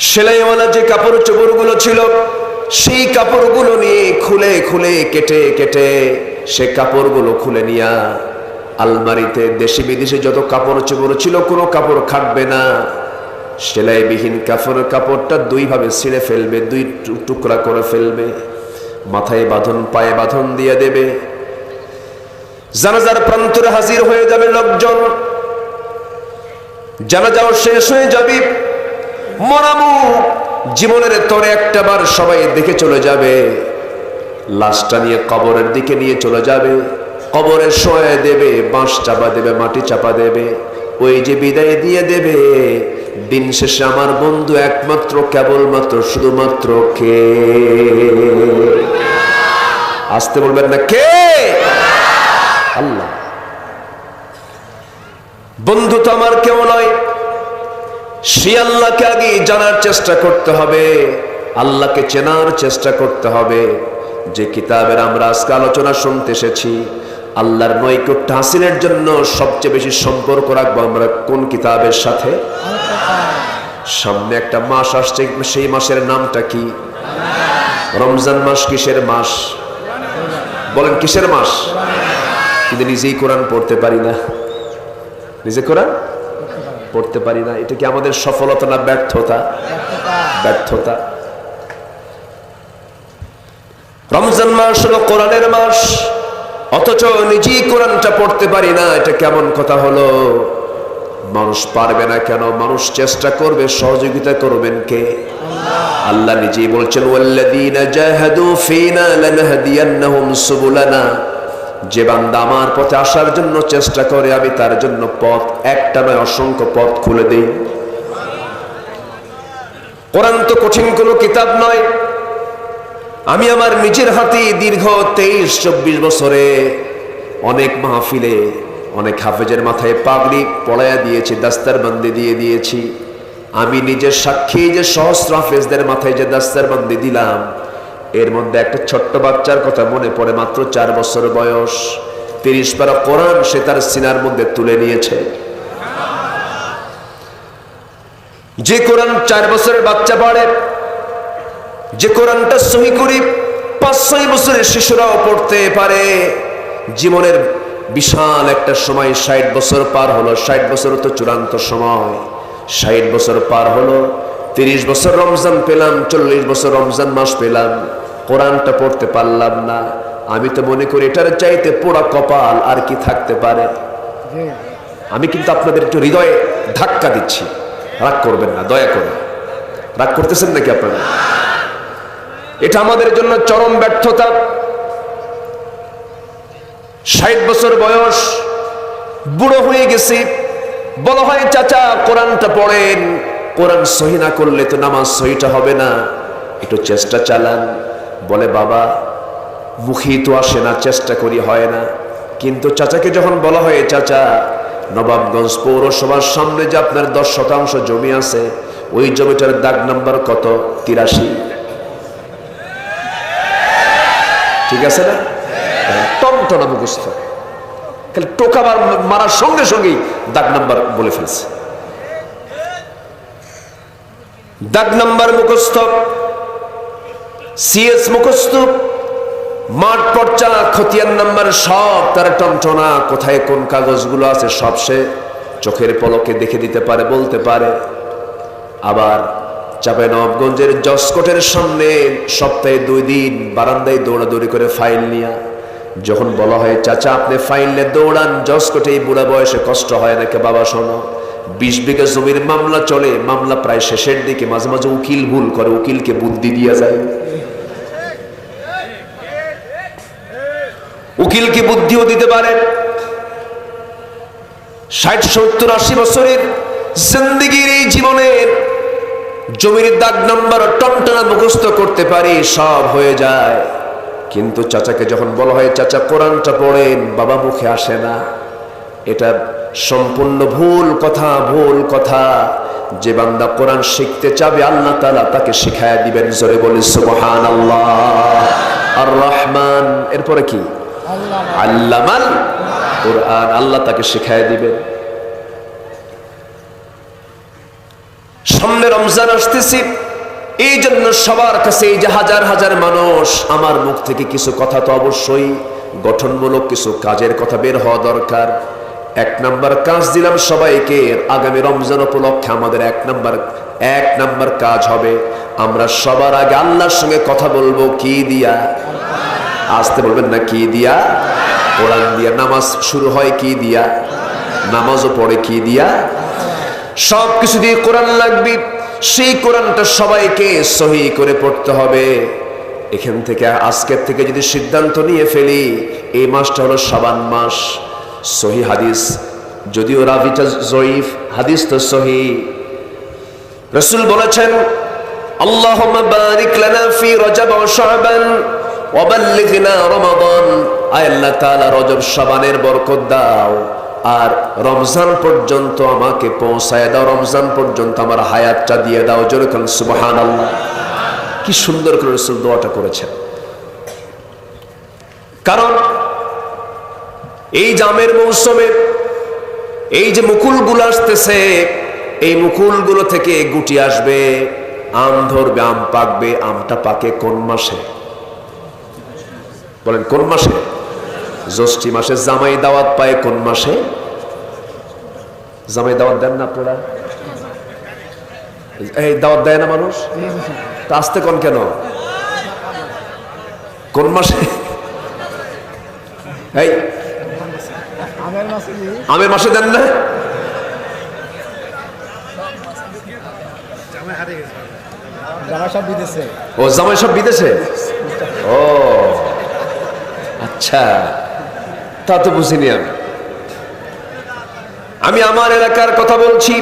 সেলাইওয়ালা যে কাপড় চোপড়গুলো ছিল, সেই কাপড়গুলো নিয়ে খুলে খুলে কেটে কেটে সে কাপড়গুলো খুলে নিয়ে আলমারিতে, দেশি বিদেশি যত কাপড় চোপড় ছিল কোনো কাপড় খাটবে না। সেলাইবিহীন কাপড়টা দুই ভাবে ছিঁড়ে ফেলবে, দুই টুকরা করে ফেলবে, মাথায় বাঁধন, পায়ে বাঁধন দিয়ে দেবে। জানাজার প্রান্তরে হাজির হয়ে যাবে লোকজন, জানাজাও শেষ হয়ে যাবে। মরামুখ জীবনের তরে একটা বার সবাই দেখে চলে যাবে। লাশটা নিয়ে কবরের দিকে নিয়ে চলে যাবে, কবরে শোয়া দেবে, বাঁশ চাপা দেবে, মাটি চাপা দেবে, ওই যে বিদায় দিয়ে দেবে। দিন শেষে আমার বন্ধু একমাত্র, কেবলমাত্র, শুধুমাত্র কে? আসতে বলবেন না, কে? আল্লাহ। বন্ধু তো আমার কেউ নয়, সে আল্লাহকে আগে জানার চেষ্টা করতে হবে, আল্লাহকে চেনার চেষ্টা করতে হবে। যে কিতাবের আমরা আজকে আলোচনা শুনতে এসেছি, আল্লাহর নৈকট্য হাসিলের জন্য সবচেয়ে বেশি সম্পর্ক রাখবো আমরা কোন কিতাবের সাথে? সামনে একটা মাস আসছে, সেই মাসের নামটা কি? রমজান মাস। কিসের মাস বলেন? কিসের মাস? কিন্তু নিজেই কোরআন পড়তে পারি না, নিজে কোরআন পড়তে পারি না। এটা কি আমাদের সফলতা না ব্যর্থতা? ব্যর্থতা। রমজান মাস হলো কোরআনের মাস, অথচ নিজেই কোরআনটা পড়তে পারি না। এটা কেমন কথা হলো? মানুষ পারবে না কেন? মানুষ চেষ্টা করবে, সহযোগিতা করবেন কে? আল্লাহ নিজেই বলছেন, ওয়াল্লাযীনা জাহাদু ফীনা লানাহদিয়ান্নাহুম সুবুলানা। যে বান্দা আমার পথে আসার জন্য চেষ্টা করে, আমি তার জন্য পথ একটা নয় অসংখ্য পথ খুলে দেই। কোরআন তো কঠিন কোনো কিতাব নয়। আমি আমার নিজের হাতে দীর্ঘ 23-24 বছরে অনেক মাহফিলে অনেক হাফেজের মাথায় পাগড়ি পড়াইয়া দিয়েছি, দাস্তারবন্দি দিয়ে দিয়েছি। আমি নিজের সাক্ষী যে সহস্র হাফেজদের মাথায় যে দাস্তারবন্দি দিলাম, এর মধ্যে একটা ছোট্ট বাচ্চার কথা মনে পড়ে, মাত্র 4 বছর বয়স। 30 পারা কোরআন সে তার সিনার মধ্যে তুলে নিয়েছে। যে কোরআন 4 বছরের বাচ্চা পড়ে, যে কোরআনটা সহি করে 5-6 বছরের শিশুরাও পড়তে পারে, জীবনের বিশাল একটা সময় 60 বছর পার হলো। 60 বছর তো চূড়ান্ত সময়। 60 বছর পার হলো, 30 বছর রমজান পেলাম, 40 বছর রমজান মাস পেলাম, কোরআনটা পড়তে পারলাম না। আমি তো মনে করি এটার চাইতে পোড়া কপাল আর কি থাকতে পারে। আমি কিন্তু আপনাদের একটু হৃদয়ে ধাক্কা দিচ্ছি, রাগ করবেন না, দয়া করে। রাগ করতেছেন নাকি আপনারা? এটা আমাদের জন্য চরম ব্যর্থতা। 60 বছর বয়স, বুড়ো হয়ে গেছি, বলা হয় চাচা কোরআনটা পড়েন, কোরআন সহি না করলে তো নামাজ সহিটা হবে না, একটু চেষ্টা চালান। বলে বাবা মুখেই তো আসে না, চেষ্টা করি হয় না। কিন্তু চাচাকে যখন বলা হয় চাচা নবাবগঞ্জ পৌরসভার সামনে যে আপনার 10% জমি আছে, ওই জমিটার দাগ নাম্বার কত? 83। ঠিক আছে না? টনটনা মুখস্থ, খালি টোকা মারার সঙ্গে সঙ্গেই দাগ নাম্বার বলে ফেলছে। দাগ নাম্বার মুখস্থ, সিএস মুখস্থ, মাঠ পর্চা, খতিয়ান নাম্বার সব তার টনটনা। কোথায় কোন কাগজগুলো আছে সব সে চোখের পলকে দেখে দিতে পারে, বলতে পারে। আবার চাঁপাইনবাবগঞ্জের জসকোটের সামনে সপ্তাহে 2 দিন বারান্দায় দৌড়াদৌড়ি করে ফাইল নিয়ে, যখন বলা হয় চাচা আপনি ফাইল নিয়ে দৌড়ান, জসকোটে এই বুড়া বয়সে কষ্ট হয় নাকি? বাবা শোনো, 20 বিঘা জমির মামলা চলে, মামলা প্রায় শেষের দিকে, মাঝে মাঝে উকিল ভুল করে, উকিলকে বুদ্ধি দিয়ে যায়। উকিলকে বুদ্ধিও দিতে পারে। 60, 70, 80 বছরের জিন্দেগির এই জীবনের জমির দাগ নাম্বার টনটনা মুখস্থ করতে পারি, সব হয়ে যায়। কিন্তু চাচাকে যখন বলা হয় চাচা কোরআনটা পড়েন, বাবা মুখে আসে না। এটা সম্পূর্ণ ভুল কথা, ভুল কথা। যে বান্দা কোরআন শিখতে চাবে আল্লাহ তাআলা তাকে শিখায়া দিবেন। জোরে বলি সুবহানাল্লাহ। আর রহমান, এরপরে কি? আল্লামাল কোরআন, আল্লাহ তাকে শিখায়া দিবেন। সামনে রমজান আসতেছি, এই জন্য সবার কাছে এই যে হাজার হাজার মানুষ, আমার মুখ থেকে কিছু কথা তো অবশ্যই গঠনমূলক কিছু কাজের কথা বের হওয়া দরকার। 1 নাম্বার কাজ দিলাম সবাইকে, আগামী রমজান উপলক্ষে আমাদের 1 নাম্বার কাজ হবে, আমরা সবার আগে আল্লাহর সঙ্গে কথা বলবো। কি দিয়া? আসতে বলবেন না, কি দিয়া? কোরআন দিয়া। নামাজ শুরু হয় কি দিয়া? নামাজও পড়ে কি দিয়া? সব কিছু দিয়ে কোরআন লাগবে। সেই কোরআনটা সবাইকে সহি করে পড়তে হবে। এখান থেকে আজকের থেকে যদি সিদ্ধান্ত নিয়ে ফেলি, এই মাসটা হলো শাবান মাস, সহি হাদিস, যদিও রাবিটা জয়ীফ, হাদিস তো সহি। রাসূল বলেছেন আল্লাহুম্মা বারিক লানা ফি রজব ওয়া শাবান ওয়া বাল্লিগনা রমাদান। আয় আল্লাহ তাআলা রজব শাবানের বরকত দাও, আর রমজান পর্যন্ত আমাকে পৌঁছায় দাও, রমজান পর্যন্ত আমার হায়াতটা দিয়ে দাও। জোরে বলেন সুবহানাল্লাহ। কি সুন্দর করে রাসূল দোয়াটা করেছেন। কারণ এই জামের মৌসুমে এই যে মুকুলগুলো আসতেছে, এই মুকুলগুলো থেকে গুটি আসবে, আম ধরবে, আম পাকবে। আমটা পাকে কোন মাসে? বলেন কোন মাসে? জ্যৈষ্ঠ মাসে। জামাই দাওয়াত পায় কোন মাসে? জামাই দাওয়াত দেন না আপনারা? এই দাওয়াত দেয় না মানুষ? তা আসতে কোন কেন? কোন মাসে? এই আমের মাসে দেন না? ও জামাই সব বিদেশে। ও আচ্ছা, তা তো বুঝিনি আমি আমার এলাকার কথা বলছি।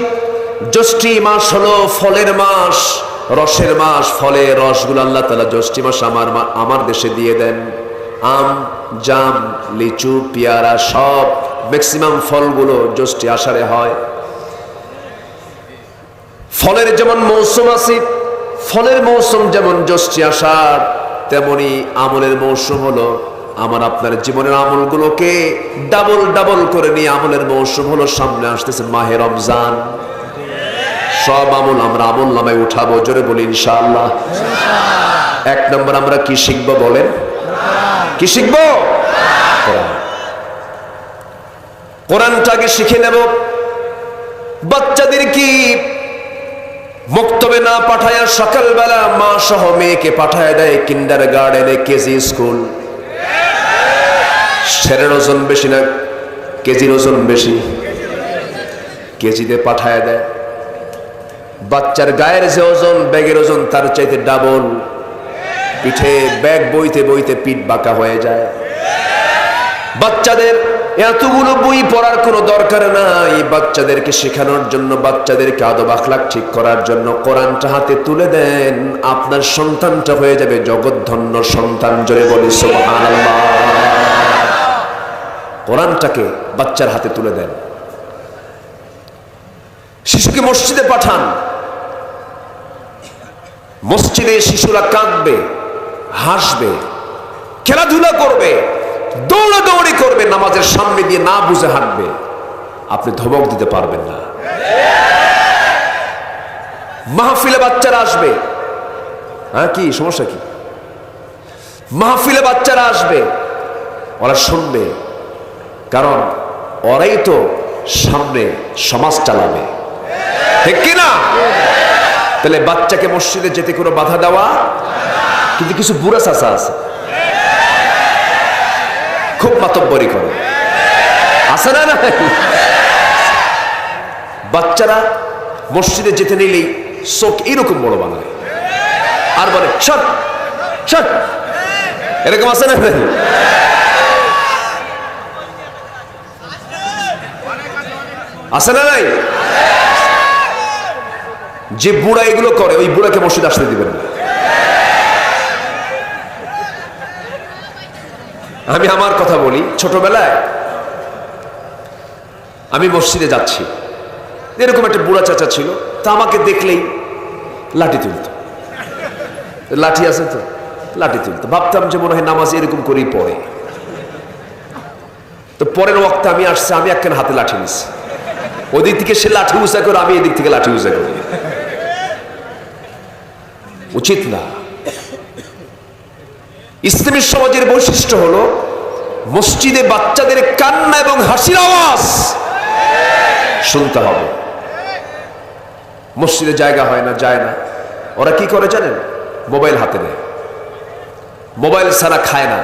জ্যৈষ্ঠী মাস হলো ফলের মাস, রসের মাস। ফলের রসগুলো আল্লাহ তাআলা জ্যৈষ্ঠী মাস আমার দেশে দিয়ে দেন। আম, জাম, লিচু, পেয়ারা, সব ম্যাক্সিমাম ফলগুলো জ্যৈষ্ঠী আষাঢ়ে হয়। ফলের যেমন মৌসুম আছে, ফলের মৌসুম যেমন জ্যৈষ্ঠী আষাঢ়, তেমনি আমলের মৌসুম হলো আমার আপনার জীবনের আমলগুলোকে ডাবল ডাবল করে নিয়ে আমলের মৌসুম হলো, সামনে আসতেছে মাহে রমজান। সব আমল আমরা আমল নামায় উঠাবো, জোরে বলি ইনশাআল্লাহ। এক নম্বর আমরা কি শিখবো বলেন? কি শিখবো? কোরআনটাকে শিখে নেব। বাচ্চাদের কি মক্তবে না পাঠায়া সকালবেলা মা সহ মেয়েকে পাঠায় দেয় কিন্ডার গার্ডেনে, কেজি স্কুল। ছেলের ওজন বেশি না কেজির ওজন বেশি? কেজিতে পাঠায় দেয়। বাচ্চার গায়ের যে ওজন, ব্যাগের ওজন তার চাইতে ডাবল। পিঠে ব্যাগ বইতে বইতে পিঠ বাঁকা হয়ে যায়। বাচ্চাদের এতগুলো বই পড়ার কোনো দরকার নাই। বাচ্চাদেরকে শেখানোর জন্য, বাচ্চাদেরকে আদব আখলাক ঠিক করার জন্য কোরআনটা হাতে তুলে দেন, আপনার সন্তানটা হয়ে যাবে জগৎধন্য সন্তান। জোরে বলি সুবহানাল্লাহ। কোরআনটাকে বাচ্চার হাতে তুলে দেন। শিশুকে মসজিদে পাঠান। মসজিদে শিশুরা কাঁদবে, হাসবে, খেলাধুলা করবে, দৌড়াদৌড়ি করবে, নামাজের সামনে দিয়ে না বুঝে হাঁটবে। আপনি ধমক দিতে পারবেন না। মাহফিলে বাচ্চারা আসবে। হ্যাঁ, কি সমস্যা? কি মাহফিলে বাচ্চারা আসবে, ওরা শুনবে, কারণ ওরাই তো সামনে সমাজ চালাবে, ঠিক কিনা? তাহলে বাচ্চাকে মসজিদে যেতে কোনো বাধা দেওয়া। কিন্তু কিছু বুড়া চাচা আছে, খুব মাতব্বরি করে, আছে না? না, বাচ্চারা মসজিদে যেতে নিলেই চোখ এরকম বড় বানায় আর বলে শট শট, এরকম আছে না? আছে না? নাই? যে বুড়া এগুলো করে, ওই বুড়াকে মসজিদে আসতে দিবেন না। আমি আমার কথা বলি, ছোটবেলায় আমি মসজিদে যাচ্ছি, এরকম একটা বুড়া চাচা ছিল, তা আমাকে দেখলেই লাঠি তুলত। লাঠি আছে তো, লাঠি তুলত। ভাবতাম যে মনে হয় নামাজ এরকম করেই পড়ে। তো পরের ওয়াক্তে আমি আসছে, আমি একখান হাতে লাঠি নিচ্ছি। ওদিক থেকে সে লাঠি উঁচা করে, আমি এদিক থেকে লাঠি উঁচা করি। উচিত না। ইসলামী সমাজের বৈশিষ্ট্য হলো মসজিদে বাচ্চাদের কান্না এবং হাসির আওয়াজ শুনতে হবে। মসজিদে জায়গা হয় না, যায় না। ওরা কি করে জানেন? মোবাইল হাতে নেয়, মোবাইল ছাড়া খায় না।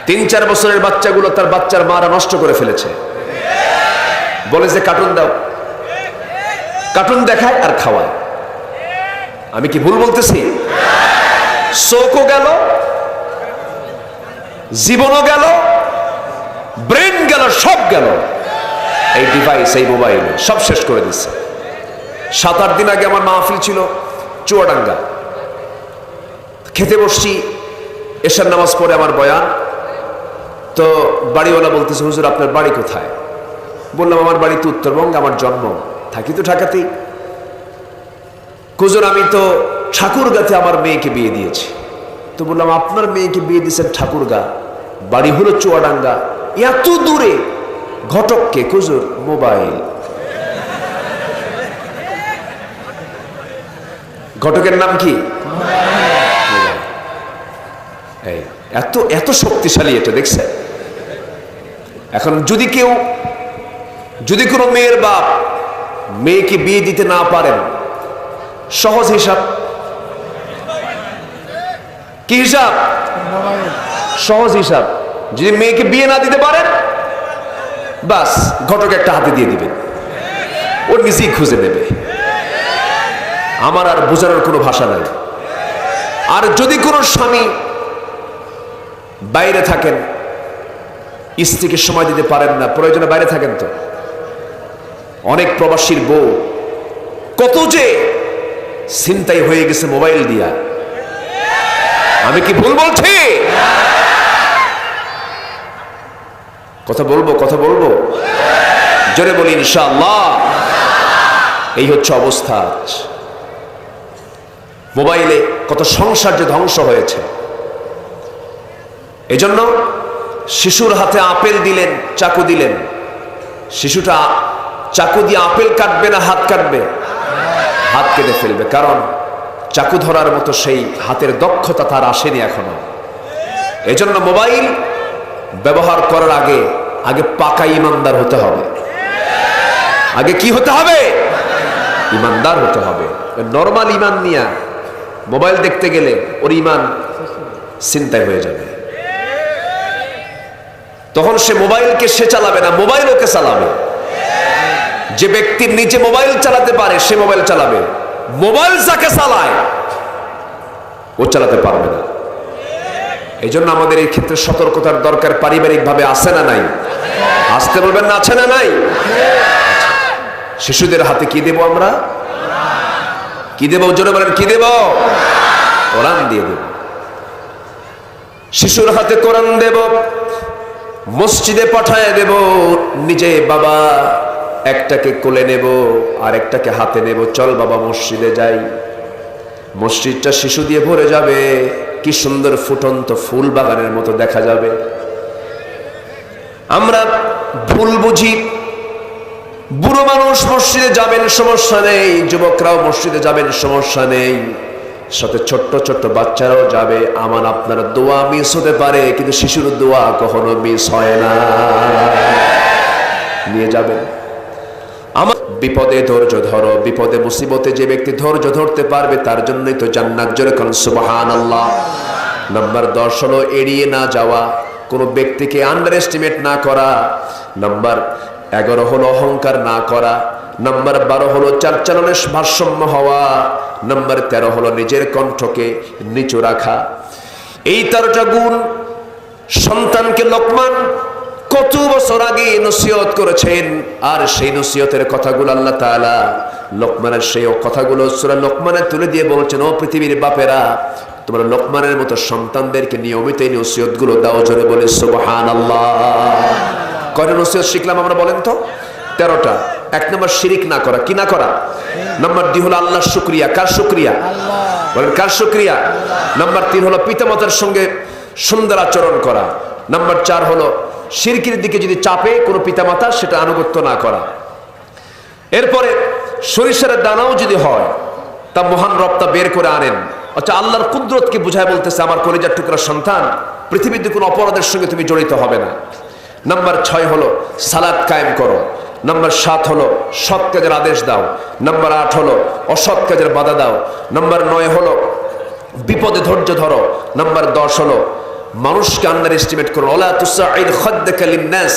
3-4 বছরের বাচ্চাগুলো তার বাচ্চার মারা নষ্ট করে ফেলেছে। বলে যে কার্টুন দাও, কার্টুন দেখায় আর খাওয়ায়। আমি কি ভুল বলতেছি? চোখও গেল, জীবনও গেল, ব্রেন গেল, সব গেল। এই ডিভাইস, এই মোবাইল সব শেষ করে দিচ্ছে। 7-8 দিন আগে আমার মাহফিল ছিল চুয়াডাঙ্গা। খেতে বসছি, এশার নামাজ পড়ে আমার বয়ান। তো বাড়িওয়ালা বলতেছে, হুজুর আপনার বাড়ি কোথায়? বললাম আমার বাড়ি তো উত্তরবঙ্গে, আমার জন্ম, থাকি তো ঢাকাতেই। হুজুর আমি তো ঠাকুরগাঁতে আমার মেয়েকে বিয়ে দিয়েছি। তো বললাম আপনার মেয়েকে বিয়ে দিয়েছেন ঠাকুরগা, বাড়ি হলো চুয়াডাঙ্গা, এত দূরে ঘটককে? হুজুর মোবাইল। ঘটকের নাম কি? এই এত এত শক্তিশালী এটা, দেখছে? এখন যদি কোনো মেয়ের বাপ মেয়েকে বিয়ে দিতে না পারেন, সহজ হিসাব। কি হিসাব? সহজ হিসাব। যদি মেয়েকে বিয়ে না দিতে পারেন, বাস ঘটক একটা হাতে দিয়ে দিবেন, ও নিজেই খুঁজে নেবে। আমার আর বোঝানোর কোনো ভাষা নাই। আর যদি কোনো স্বামী বাইরে থাকেন, স্ত্রীকে সময় দিতে পারেন না, প্রয়োজনে বাইরে থাকেন, তো অনেক প্রবাসীর বউ কত যে ছিনতাই হয়ে গেছে মোবাইল দিয়া। আমি কি ভুল বলছি? কথা বলবো জোরে বলি ইনশাআল্লাহ। এই হচ্ছে অবস্থা। মোবাইলে কত সংসার যে ধ্বংস হয়েছে। এজন্য শিশুর হাতে আপেল দিলেন, চাকু দিলেন, শিশুটা চাকু দিয়ে আপেল কাটবে না হাত কাটবে? হাত কেটে ফেলবে, কারণ চাকু ধরার মতো সেই হাতের দক্ষতা তার আসেনি এখনো। এজন্য মোবাইল ব্যবহার করার আগে আগে পাকা ইমানদার হতে হবে। আগে কি হতে হবে? ইমানদার হতে হবে। নরমাল ইমান নিয়ে মোবাইল দেখতে গেলে ওর ইমান চিন্তায় হয়ে যাবে। তখন সে মোবাইলকে সে চালাবে না, মোবাইল ওকে চালাবে। যে ব্যক্তি নিজে মোবাইল চালাতে পারে সে মোবাইল চালাবে, মোবাইল যাকে চালায় ও চালাতে পারবে না। এই জন্য আমাদের এই ক্ষেত্রে সতর্কতার দরকার পারিবারিক ভাবে আছে না নাই? আসতে বলবেন না, আছে না নাই? শিশুদের হাতে কি দেব আমরা? কি দেব? জোরে বলেন, কি দেব? কোরআন দিয়ে দেব। শিশুর হাতে কোরআন দেব, মসজিদে পাঠায় দেব। নিজে বাবা একটাকে কোলে নেব আর একটাকে হাতে নেব, চল বাবা মসজিদে যাই। মসজিদটা শিশু দিয়ে ভরে যাবে, কি সুন্দর ফুটন্ত ফুল বাগানের মতো দেখা যাবে। আমরা ভুল বুঝি, বুড়ো মানুষ মসজিদে যাবেন সমস্যা নেই, যুবকরাও মসজিদে যাবেন সমস্যা নেই, সাথে ছোট্ট ছোট্ট বাচ্চারাও যাবে। আমার আপনার দোয়া মিস হতে পারে, কিন্তু শিশুর দোয়া কখনো মিস হয় না। নিয়ে যাবেন। আমার বিপদে ধৈর্য ধরো, বিপদে মুসিবতে যে ব্যক্তি ধৈর্য ধরতে পারবে তার জন্যই তো জান্নাত। জোরে কোন সুবহানাল্লাহ। নাম্বার 10 হলো এড়িয়ে না যাওয়া, কোনো ব্যক্তিকে আন্ডার এস্টিমেট না করা। নাম্বার 11 হলো অহংকার না করা। নাম্বার 12 হলো চালচলনে ভারসাম্য হওয়া। নাম্বার 13 হলো নিজের কণ্ঠকে নিচু রাখা। এই 13টা গুণ সন্তানকে লোকমান কত বছর আগে নসিহত করেছেন, আর সেই নসিহতের কথাগুলো আল্লাহ তাআলা লোকমানের সেই কথাগুলো সূরা লোকমানে তুলে দিয়ে বলছেন, ও পৃথিবীর বাপেরা, তোমরা লোকমানের মতো সন্তানদেরকে নিয়মিত এই নসিহতগুলো দাও। জোরে বলে সুবহানাল্লাহ। কয়টা নসিহত শিখলাম আমরা বলেন তো? 13টা। 1 নম্বর শিরিক না করা। কি না করা? নাম্বার 2 হলো আল্লাহর শুকরিয়া। কার শুকরিয়া? বলেন, কার শুকরিয়া? নাম্বার 3 হলো পিতামাতার সঙ্গে সুন্দর আচরণ করা। নাম্বার 4 হলো শিরকের দিকে যদি চাপে কোনো পিতামাতা, সেটা আনুগত্য না করা। এরপরে সরিষার দানাও যদি হয় তা মহান রবটা বের করে আনেন। আচ্ছা, আল্লাহর কুদরতকে বুঝায় বলতেছে, আমার কলিজার টুকরা সন্তান, পৃথিবীতে কোনো অপরাধের সঙ্গে তুমি জড়িত হবে না। নাম্বার 6 হলো সালাত কায়েম করো। নাম্বার 7 হলো সৎ কাজের আদেশ দাও। নাম্বার 8 হলো অসৎ কাজের বাধা দাও। নাম্বার 9 হলো বিপদে ধৈর্য ধরো। নাম্বার 10 হলো মানুষকে আন্ডার এস্টিমেট করো। ওয়ালা তুসাইর খাদ্দাকা লিন্নাস,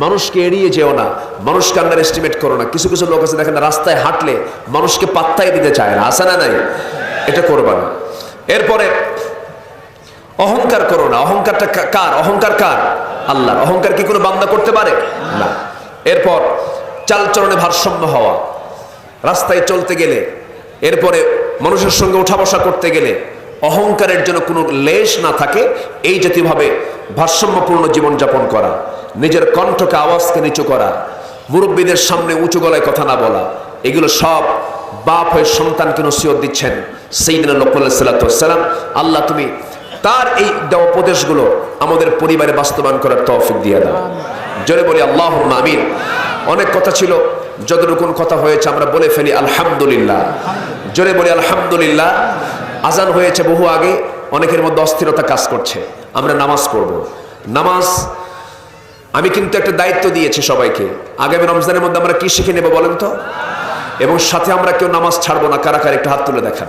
মানুষকে এড়িয়ে যেও না, মানুষকে আন্ডার এস্টিমেট করো না। কিছু কিছু লোক আছে দেখেন রাস্তায় হাঁটলে মানুষকে পাত্তাই দিতে চায় না, আছে না নাই? এটা করবা না। এরপরে অহংকার করো না। অহংকারটা কার? অহংকার কার? আল্লাহর। অহংকার কি কোনো বান্দা করতে পারে? না। এরপর চালচলনে ভারসাম্য হওয়া, রাস্তায় চলতে গেলে, এরপরে মানুষের সঙ্গে উঠা বসা করতে গেলে অহংকারের জন্য কোনো লেশ না থাকে, এই জাতীয়ভাবে ভারসাম্যপূর্ণ জীবনযাপন করা। নিজের কণ্ঠকে, আওয়াজকে নিচু করা, মুরব্বীদের সামনে উঁচু গলায় কথা না বলা, এগুলো সব বাপ হয়ে সন্তানকে নসিহত দিচ্ছেন সাইয়্যিদুনা লোকমান আলাইহিস সালাতু ওয়াস সালাম। আল্লাহ তুমি তার এই দেওয়া উপদেশগুলো আমাদের পরিবারে বাস্তবায়ন করার তৌফিক দিয়ে দাও। জোরে বলি আল্লাহুম্মা আমিন। অনেক কথা ছিল, যতটুকুন কথা হয়েছে আমরা বলে ফেলি আলহামদুলিল্লাহ। জোরে বলি আলহামদুলিল্লাহ। আজান হয়েছে বহু আগে, অনেকের মধ্যে অস্থিরতা কাজ করছে। আমরা নামাজ পড়ব। নামাজ আমি কিন্তু একটা দায়িত্ব দিয়েছি সবাইকে। আগামী রমজানের মধ্যে আমরা কি শিখে নেব বলেন তো? এবং সাথে আমরা কেউ নামাজ ছাড়বো না। কারা কারা একটু হাত তুলে দেখান।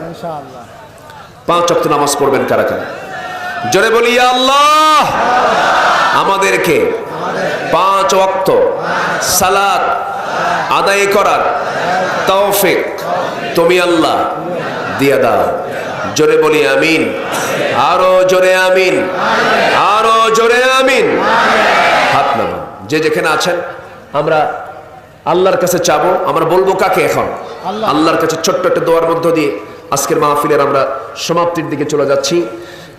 5 ওয়াক্ত নামাজ পড়বেন কারা কারা? জোরে বলি ইয়া আল্লাহ, আমাদেরকে 5 ওয়াক্ত সালাত আদায় করার তৌফিক তুমি আল্লাহ দিয়ে দাও। জোরে বলি আমিন। আরো জোরে আমিন, আরো জোরে আমিন। হাত নামান। যে যেখানে আছেন আমরা আল্লাহর কাছে চাবো। আমরা বলবো কাকে? এখন আল্লাহর কাছে ছোট্ট একটা দোয়ার মধ্য দিয়ে আজকের মাহফিলের আমরা সমাপ্তির দিকে চলে যাচ্ছি,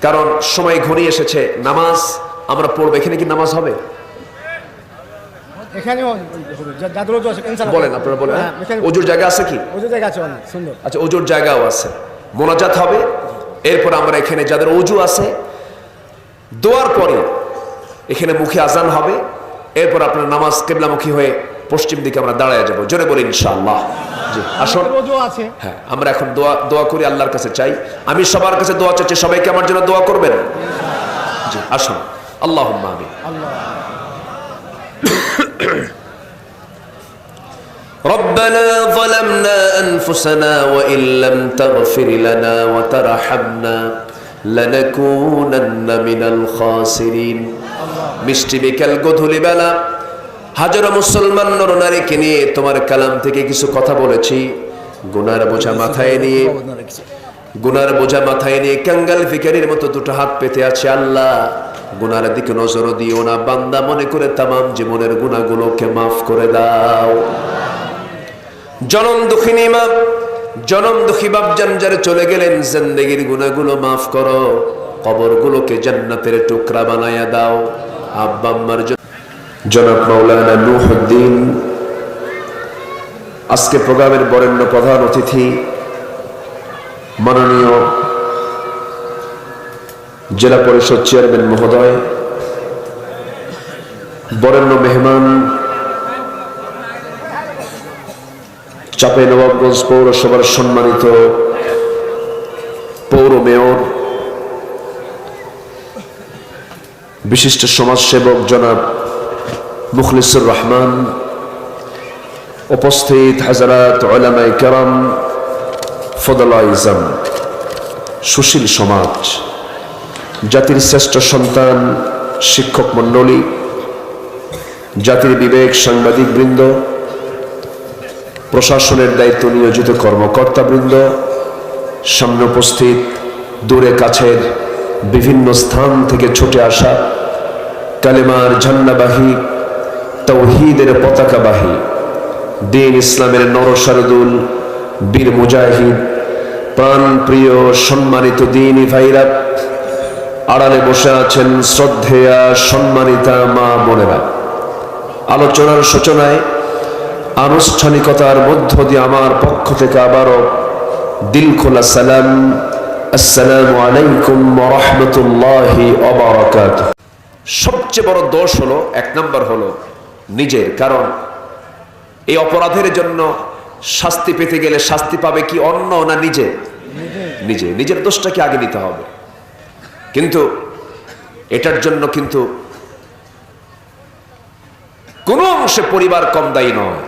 কারণ সময় ঘনিয়ে এসেছে। নামাজ আমরা পড়বো। এখানে কি নামাজ হবে? বলেন, আপনারা বলেন। ওজুর জায়গা আছে কি? আচ্ছা, ওজুর জায়গাও আছে। মোনাজাত হবে। এরপর আমরা এখানে যাদের ওজু আছে দোয়ার পরে এখানে মুখে আজান হবে, এরপর আপনার নামাজ কিবলামুখী হয়ে পশ্চিম দিকে আমরা দাঁড়ায় যাব। জোরে বলি ইনশাআল্লাহ। জি আসুন। আছে হ্যাঁ, আমরা এখন দোয়া করি, আল্লাহর কাছে চাই। আমি সবার কাছে দোয়া চাচ্ছি, সবাইকে আমার জন্য দোয়া করবেন। জি আসুন। আল্লাহুম্মা আমিন। ربنا ظلمنا أنفسنا وإن لم تغفر لنا وترحمنا لنكونن من الخاسرين। মিষ্টি বিকেল গধূলি বেলা হাজারো মুসলমান নরনারীকে নিয়ে তোমার কালাম থেকে কিছু কথা বলেছি। গুনার বোঝা মাথায় নিয়ে কাঙ্গাল ভিখারির মতো দুটো হাত পেতে আছে। আল্লাহ, গুনার দিকে নজর দিও না, বান্দা মনে করে তামাম জীবনের গুনাহগুলোকে মাফ করে দাও। জনম দুঃখিনী মা, জনম দুঃখী বাপজান যারা চলে গেলেন, জিন্দেগির গুনাহগুলো মাফ করো, কবরগুলোকে জান্নাতের টুকরা বানায়া দাও। আব্বা আম্মার জনাব মাওলানা নূহউদ্দিন আজকে প্রোগ্রামের বরেণ্য প্রধান অতিথি, মাননীয় জেলা পরিষদ চেয়ারম্যান মহোদয়, বরেণ্য মেহমান চাঁপাইনবাবগঞ্জ পৌরসভার সম্মানিত পৌর মেয়র, বিশিষ্ট সমাজসেবক জনাব মুখলিসুর রহমান, উপস্থিত হাজারাত উলামায়ে কেরাম, ফদলায়ে ইজম, সুশীল সমাজ, জাতির শ্রেষ্ঠ সন্তান, শিক্ষক মণ্ডলী, জাতির বিবেক, সাংবাদিক বৃন্দ, প্রশাসনের দায়িত্ব নিয়োজিত কর্মকর্তা বৃন্দ, সামনে উপস্থিত দূরে কাছের বিভিন্ন স্থান থেকে ছুটে আসা কালেমার ঝান্ডাবাহী, তাওহীদের পতাকাবাহী, দ্বীন ইসলামের নরসারদুল, বীর মুজাহিদ, প্রাণ প্রিয় সম্মানিত দ্বীনী ভাইরা, আড়ালে বসে আছেন শ্রদ্ধেয়া সম্মানিতা মা বোনেরা, আলোচনার সূচনায় আনুষ্ঠানিকতার মধ্য দিয়ে আমার পক্ষ থেকে আবারও দিল খোলা সালাম, আসসালামু আলাইকুম ওয়া রাহমাতুল্লাহি ওয়া বারাকাতুহু। সবচেয়ে বড় দোষ হলো, এক নম্বর হলো নিজের। কারণ এই অপরাধের জন্য শাস্তি পেতে গেলে শাস্তি পাবে কি অন্য না নিজে? নিজের দোষটাকে আগে নিতে হবে। কিন্তু এটার জন্য কিন্তু কোন অংশে পরিবার কম দায়ী নয়,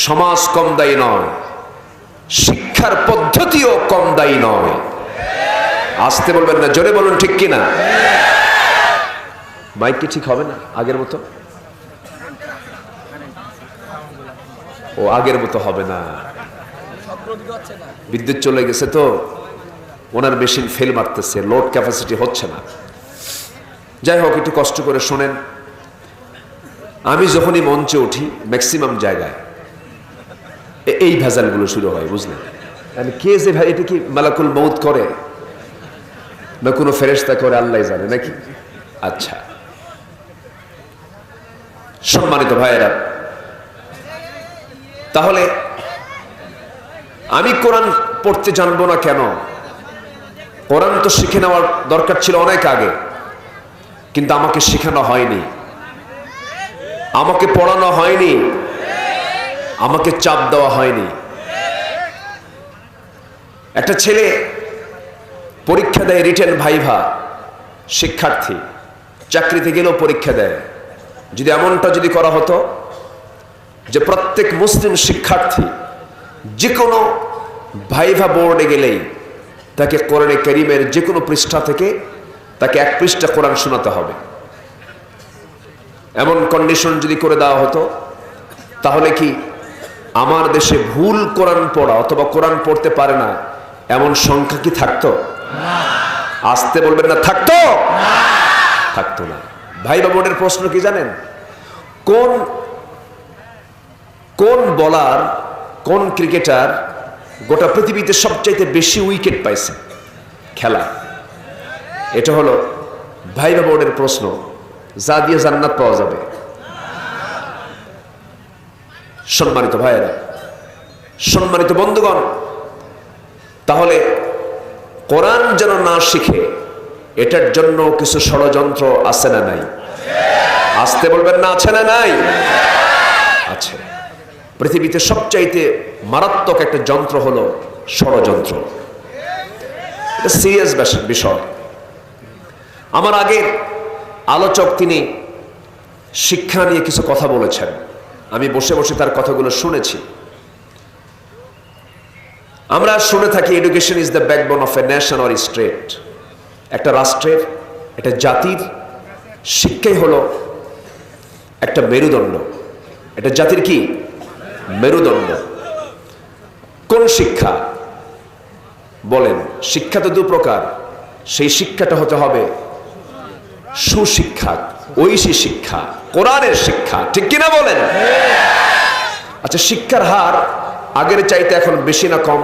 সমাজ কম দায়ী নয়, শিক্ষার পদ্ধতিও কম দায়ী নয়। আসতে বলবেন না, জোরে বলুন ঠিক কিনা। মাইক কি ঠিক হবে না আগের মতো? ও আগের মতো হবে না, বিদ্যুৎ চলে গেছে তো ওনার মেশিন ফেল মারতেছে, লোড ক্যাপাসিটি হচ্ছে না। যাই হোক, একটু কষ্ট করে শোনেন। আমি যখনই মঞ্চে উঠি ম্যাক্সিমাম জায়গায় এই ভেজালগুলো শুরু হয়, বুঝলেন? কে যে ভাই, এটা কি মালাকুল মউত করে না কোনো ফেরেশতা করে, আল্লাহ জানে নাকি? আচ্ছা, সম্মানিত ভাইয়েরা, তাহলে আমি কোরআন পড়তে জানবো না কেন? কোরআন তো শিখে নেওয়ার দরকার ছিল অনেক আগে, কিন্তু আমাকে শেখানো হয়নি, আমাকে পড়ানো হয়নি, আমাকে চাপ দেওয়া হয়নি। একটা ছেলে পরীক্ষা দেয়, রিটেন ভাইভা, শিক্ষার্থী চাকরিতে গেলেও পরীক্ষা দেয়। যদি এমনটা যদি করা হতো যে প্রত্যেক মুসলিম শিক্ষার্থী যে কোনো ভাইভা বোর্ডে গেলেই তাকে কোরআনে কারীমের যে কোনো পৃষ্ঠা থেকে তাকে এক পৃষ্ঠা কোরআন শোনাতে হবে, এমন কন্ডিশন যদি করে দেওয়া হতো, তাহলে কি আমার দেশে ভুল কোরআন পড়া অথবা কোরআন পড়তে পারে না এমন সংখ্যা কি থাকতো? আসতে বলবেন না, থাকতো? থাকতো না। ভাইভা বোর্ডের প্রশ্ন কি জানেন? কোন বলার, কোন ক্রিকেটার গোটা পৃথিবীতে সবচাইতে বেশি উইকেট পাইছে খেলা? এটা হলো ভাইভা বোর্ডের প্রশ্ন, যা দিয়ে জান্নাত পাওয়া যাবে। সম্মানিত ভাইয়েরা, সম্মানিত বন্ধুগণ, তাহলে কোরআন যেন না শিখে এটার জন্য কিছু ষড়যন্ত্র আছে না নাই? আসতে বলবেন না, আছে না নাই? আছে। পৃথিবীতে সবচাইতে মারাত্মক একটা যন্ত্র হলো ষড়যন্ত্র। এটা সিরিয়াস বিষয়। আমার আগের আলোচক তিনি শিক্ষা নিয়ে কিছু কথা বলেছেন, আমি বসে বসে তার কথাগুলো শুনেছি। আমরা শুনে থাকি education is the backbone of a nation or state. একটা রাষ্ট্রের, একটা জাতির শিক্ষাই হলো একটা মেরুদণ্ড। এটা জাতির কি মেরুদণ্ড। কোন শিক্ষা বলেন? শিক্ষা তো দু প্রকার। সেই শিক্ষাটা হতে হবে সুশিক্ষা, ঐশী শিক্ষা, কোরআনের শিক্ষা, ঠিক কিনা বলেন? আচ্ছা, শিক্ষার হার আগের চাইতে এখন বেশি না কম?